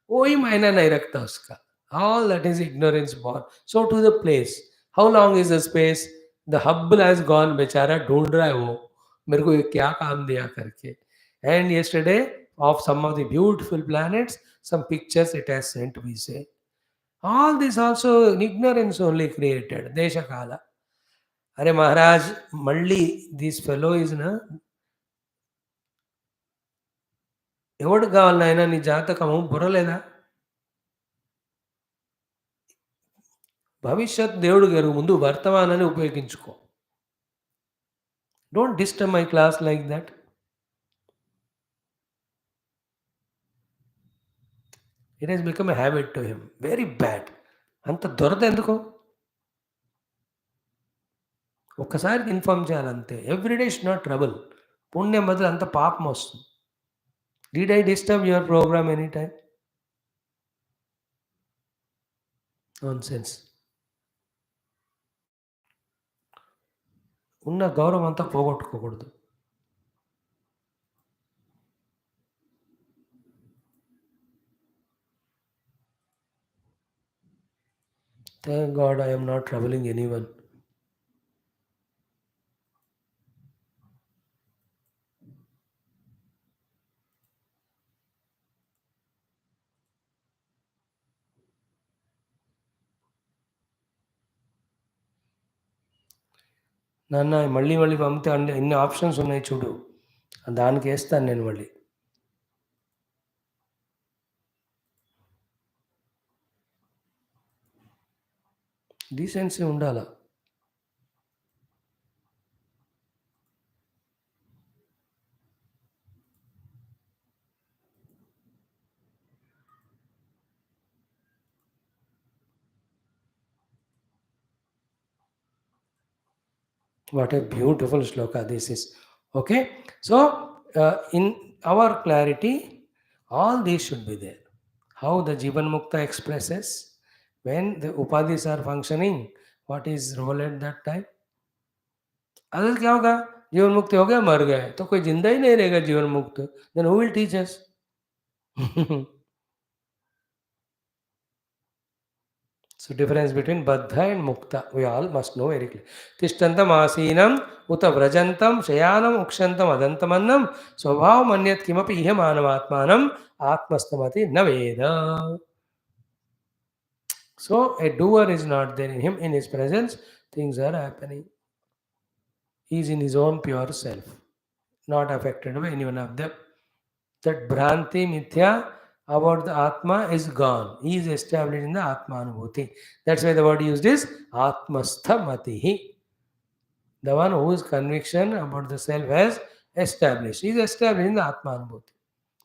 कोई मायना नहीं रखता उसका. All that is ignorance born. So to the place. How long is the space? The Hubble has gone, बेचारा ढूंढ रहा है वो मेरे को ये क्या काम दिया करके. And yesterday, of some of the beautiful planets, some pictures it has sent, we say. All this also ignorance only created. Desha Kala. अरे महाराज मళ్ళీ this fellow is ना ఎవడు కావాలి నాయన నీ జాతకము బుర్రలేదా? భవిష్యత్ దేవుడు గారు ముందు వర్తమానాన్ని ఉపయోగించుకో. Don't disturb my class like that. It has become a habit to him. Very bad. అంత దురద ఎందుకు? ఒక్కసారి ఇన్ఫార్మ్ చేయాలంతే. Everyday is not trouble. పుణ్యం బదులు అంత పాపం వస్తుంది. Did I disturb your program any time? Nonsense. ఉన్న గౌరవం అంతా పోగొట్టుకోకూడదు. Thank God I am not troubling anyone. నాన్న మళ్ళీ మళ్ళీ పంపితే అన్ని ఎన్ని ఆప్షన్స్ ఉన్నాయి చూడు, దానికి వేస్తాను నేను మళ్ళీ. డీసెన్సీ ఉండాలా. What a beautiful shloka this is. Okay, so in our clarity, all these should be there. How the Jivan Mukta expresses when the upadhis are functioning, what is role at that time? Other क्या होगा? जीवन मुक्त हो गया, मर गए तो कोई जिंदा ही नहीं रहेगा जीवन मुक्त. Then who will teach us? So difference between baddha and mukta we all must know very clearly. Tishtantam asinam uta vrajantam shayanam ukshantam adantamannam swabhavam manyat kimapi iha manavatmanam atmastamati naveda. So a doer is not there in him. In his presence things are happening. He is in his own pure self, not affected by any one of them. That Bhranti Mithya about the Atma is gone. He is established in the Atma Anubhuti. That's why the word used is Atmastha Matihi. The one whose conviction about the self has established. He is established in the Atma Anubhuti.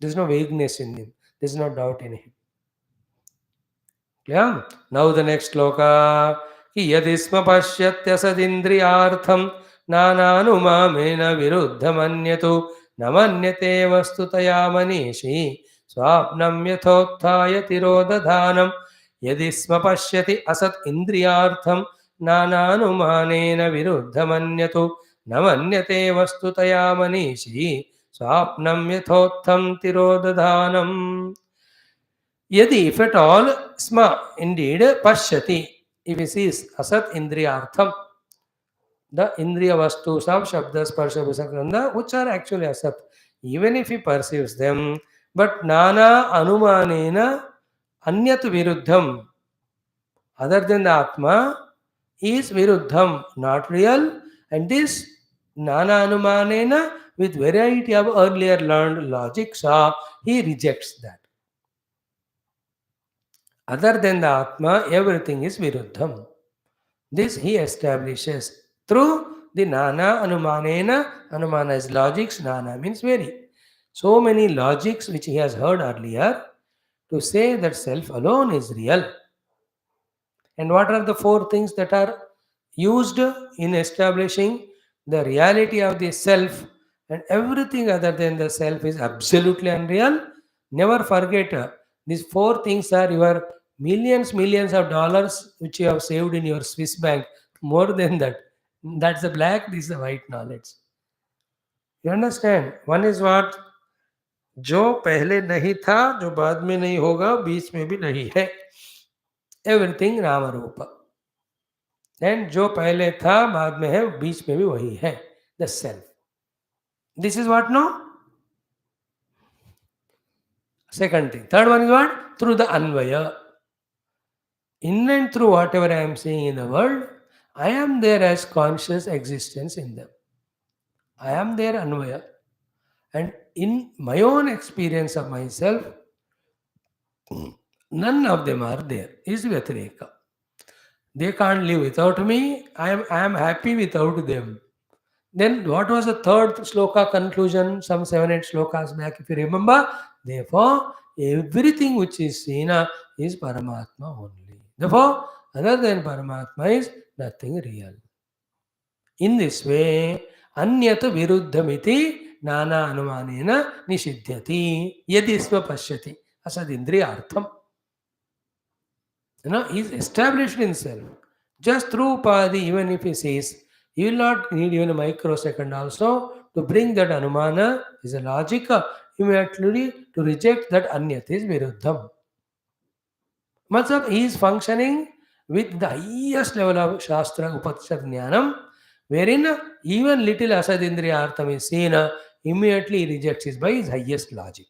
There is no vagueness in him. There is no doubt in him. Yeah? Now the next sloka. Yadisma pashyatya sadindriyartham nananumamena viruddhamanyatu namanyate vastutaya manishi swapnam yathotthaya tirodadhanam यदि स्म पश्यति असत् इन्द्रियार्थं नानानुमानेन विरुद्धमन्यतो न मन्यते वस्तुतया मनीषी स्वाप्नं यथोत्थं तिरोदधानम्. यदि, if at all, sma, indeed, pashyati, if he sees asat indriyartham, the indriya vastus of shabda sparsha visakranda, which are actually asat, even if he perceives them, but nana anumanena anyat viruddham, other than the atma, is viruddham, not real, and this nana anumanena, with variety of earlier learned logics, he rejects that. Other than the atma, everything is viruddham. This he establishes through the nana anumanena. Anumana is logics, nana means very. So many logics which he has heard earlier to say that self alone is real. And what are the four things that are used in establishing the reality of the self? And everything other than the self is absolutely unreal. Never forget, these four things are your millions of dollars which you have saved in your Swiss bank. More than that, that's the black, this is the white knowledge. You understand? One is what? जो पहले नहीं था, जो बाद में नहीं होगा, बीच में भी नहीं है. एवरीथिंग नाम रूप. एंड जो पहले था बाद में है, बीच में भी वही है, the self. This is what no. Second thing. Third one is what? Through the anvaya. In and through whatever I am seeing in the world, I am there as conscious existence in them. I am there anvaya. And in my own experience of myself, none of them are there. Is Vyatireka. They can't live without me. I am happy without them. Then what was the third sloka conclusion? Some 7-8 slokas back, if you remember. Therefore, everything which is seen is Paramatma only. Therefore, other than Paramatma is nothing real. In this way, Anyat viruddhamiti nana anumanena nishidyati yadi sva pashyati asadindriyartham. He is established in self. Just through Padi, even if he says, you will not need even a microsecond also to bring that anumana is a logic immediately to reject that anyat is viruddham. Matlab, he is functioning with the highest level of Shastra Upanishad Jnanam, wherein even little asadindriya artham is seen, immediately he rejects it by his highest logic.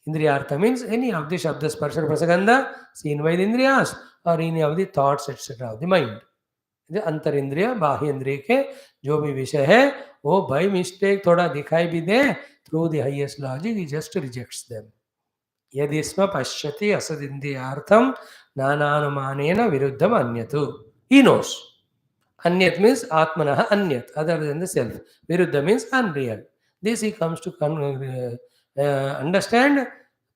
Indriyartha means any of the Shabda Sparsha Prasagandha seen by the Indriyas or any of the thoughts etc. of the mind. The अंतर इंद्रिय बाह्य इंद्रिय के जो भी विषय है वो बाय मिस्टेक थोड़ा दिखाई भी दे, through the highest logic he just rejects them. यदि स्म पश्यति Asad इंद्रियार्थम नानानुमानेन विरुद्धम अन्यतु. He knows. Anyat means atmanah anyat, other than the self. Viruddha means unreal. This he comes to understand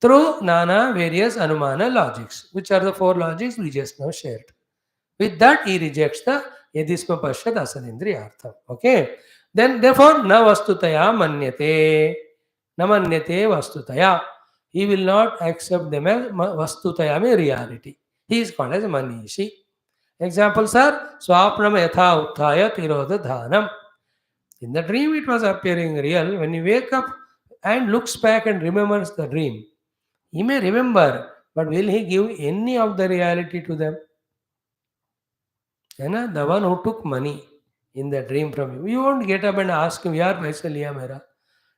through nana various anumana logics, which are the four logics we just now shared. With that, he rejects the yadisma pashyat asadindriyartham. Okay. Then, therefore, na vastutaya manyate. Na manyate vastutaya. He will not accept them as vastutaya means reality. He is called as manishi. Examples are swapnam yatha utthaya tirodadhanam. In the dream, it was appearing real. When you wake up and looks back and remembers the dream, he may remember, but will he give any of the reality to them? The one who took money in the dream from you, you won't get up and ask him, yaar paisa liya mera.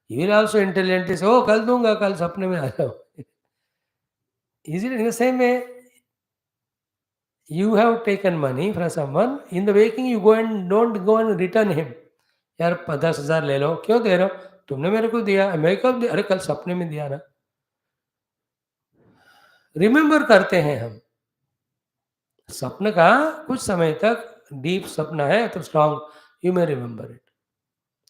He will also intelligently say, oh, kal dunga, kal sapne mein aaya. Is it in the same way? You have taken money from someone, in the waking you go and don't go and return him. यार 10,000 ले लो, क्यों दे रहे हो? तुमने मेरे को दिया, मैं कब दिया? अरे कल सपने में दिया ना. रिमेंबर करते हैं हम. सपने का कुछ समय तक डीप सपना है तो strong, you may remember it.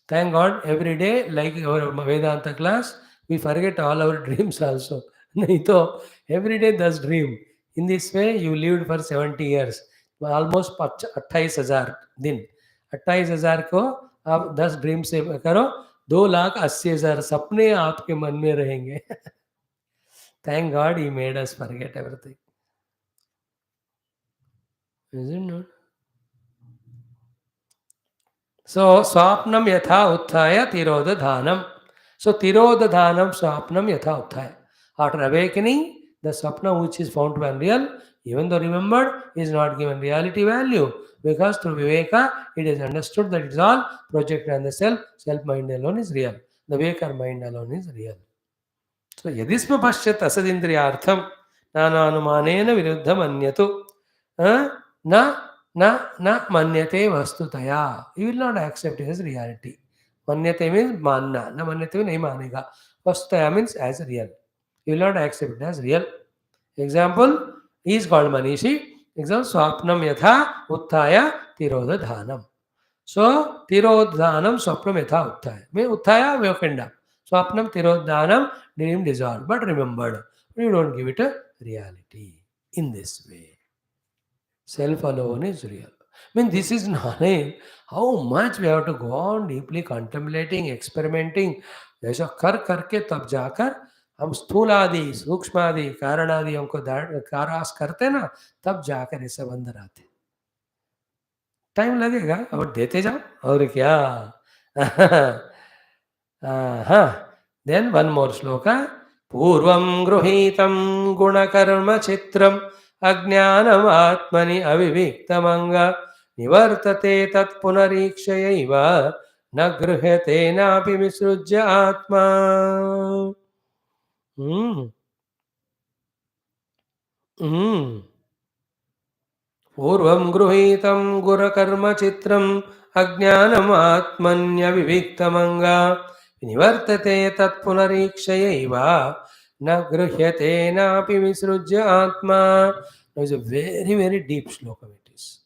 Thank God, every day, like our Vedanta class, we forget all our dreams also. नहीं तो every day does dream. In this way, you lived for 70 years. Almost 28,000 दिन. 28,000 को आप 10 dream से करो, 2,80,000 सपने आपके मन में रहेंगे. Thank God he made us forget everything. Is it not? So swapnam yatha utthaya tirodadhanam. So tirodadhanam swapnam yatha utthaya. After awakening, the swapna which is found to be unreal, even though remembered, is not given reality value. Because through viveka, it is understood that it is all projected on the self. Self mind alone is real. The viveka mind alone is real. So yadisma pashyat asadindriyartham nananumanena viruddham anyatu na na manyate vastutaya. You will not accept it as reality. Manyate means manna. Na manyate means nahi manega. Vastutaya means as real. You will not accept it as real. Example, he is called Manishi. Example, swapnam yatha uttaya tirodadhanam. So, tirodhanam swapnam yatha uttaya. Means uttaya awakened up. Swapnam tirodhanam dream dissolved, but remembered. You don't give it a reality in this way. Self alone is real. I mean, this is knowledge. How much we have to go on deeply contemplating, experimenting. ऐसा कर करके तब जाकर हम स्थूल आदि सूक्ष्म आदि कारण आदि हमको कारास करते ना, तब जाकर ये सब अंदर आते. टाइम लगेगा और देते जाओ और क्या. देन वन मोर श्लोक. पूर्वं गृहीतं गुणकर्म चित्रम् अज्ञानमात्मनि अविविक्तमंग निवर्तते तत्पुनरीक्षयैव न गृह्यते नापि विसृज्य आत्मा. पूर्वं गृहीतं गुरकर्मचित्रम् अज्ञानमात्मन्यविविक्तमंग निवर्तते तत्पुनरीक्षयैव न गृह्यते नापि विसृज्य आत्मा. It's a very, very deep shloka it is.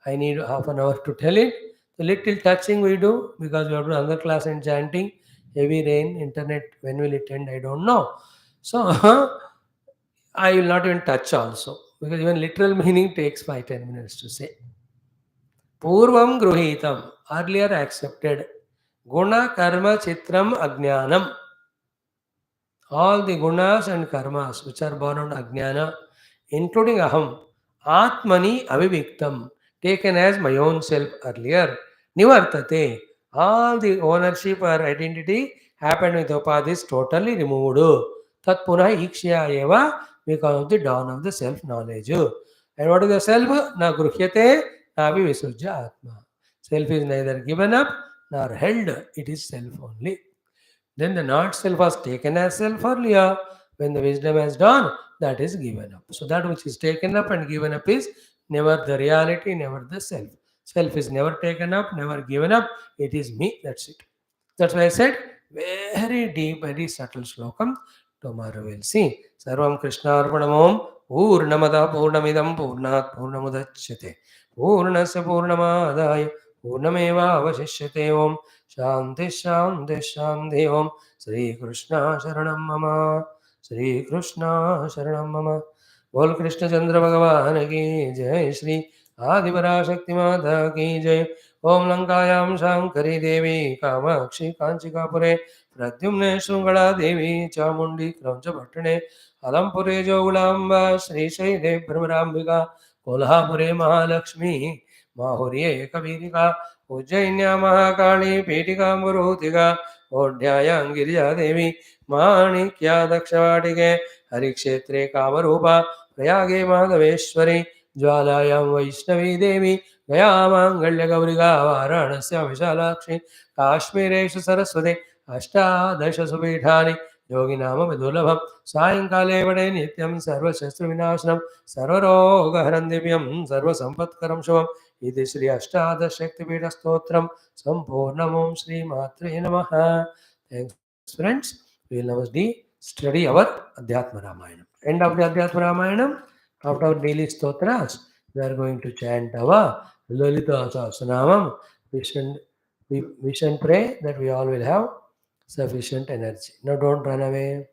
I need half an hour to tell it. A little touching we do because we have to do another class in chanting. Heavy rain, internet, when will it end? I don't know. So I will not even touch also because even literal meaning takes 5-10 minutes to say. Purvam gruhitam, earlier accepted. Guna karma chitram ajnanam. All the gunas and karmas which are born on ajnana, including aham, atmani aviviktam, taken as my own self earlier. Nivartate, all the ownership or identity happened with upadhis totally removed. Tat punah ikshya eva, because of the dawn of the self knowledge. And what is the self? Na gruhyate, na api visujja atma. Self is neither given up nor held, it is self only. Then the not self was taken as self earlier. When the wisdom has dawned, that is given up. So that which is taken up and given up is never the reality, never the self. Self is never taken up, never given up. It is me. That's it. That's why I said very deep, very subtle slokam. Tomorrow we'll see. Sarvam Krishna Arpanamom Purnamada Purnamidam Purnat Purnamudachyate Purnasya Purnamadaya Purnameva Avashishyate Om Shanti Shanti Shanti Om Sri Krishna Sharanam Mama Sri Krishna Sharanam Mama. बोल कृष्ण चंद्र भगवान की जय. श्री आदिपराशक्ति माता की जय. ओम लंकायां शांकरी देवी कामाक्षी कांचिकापुरे प्रद्युम्ने शृंगला देवी चामुंडी क्रौंच भट्टने अलंपुरे जोगुलांबा श्रीशैले भ्रमरांबिका कोल्हापुरे महालक्ष्मी माहुर्ये कवीरिका उज्जैन्या महाकाली पीठिकाम्बुरूतिका ओढ्यायां गिरिजा देवी माणिक्या दक्षवाटिके हरिक्षेत्रे कामरूपा प्रयागे माधवेश्वरी ज्वालायां वैष्णवी देवी गया मांगल्यगौरिका वाराणस्यां विशालाक्षी काश्मीरेषु सरस्वती अष्टादशसु पीठानि योगिनामपि दुर्लभं सायङ्काले वडे नित्यं सर्वशस्त्रविनाशनं सर्वरोगहरं दिव्यं सर्वसम्पत्करं शुभम्. इति श्री अष्टादशशक्तिपीठस्तोत्रं सम्पूर्णम्. श्रीमात्रे नमः. Thanks friends. We will now study our Adhyatma Ramayana. End of the Adhyatma Ramayana, after our daily stotras, we are going to chant our Lalita Sahasranamam. We wish and pray that we all will have sufficient energy. Now don't run away.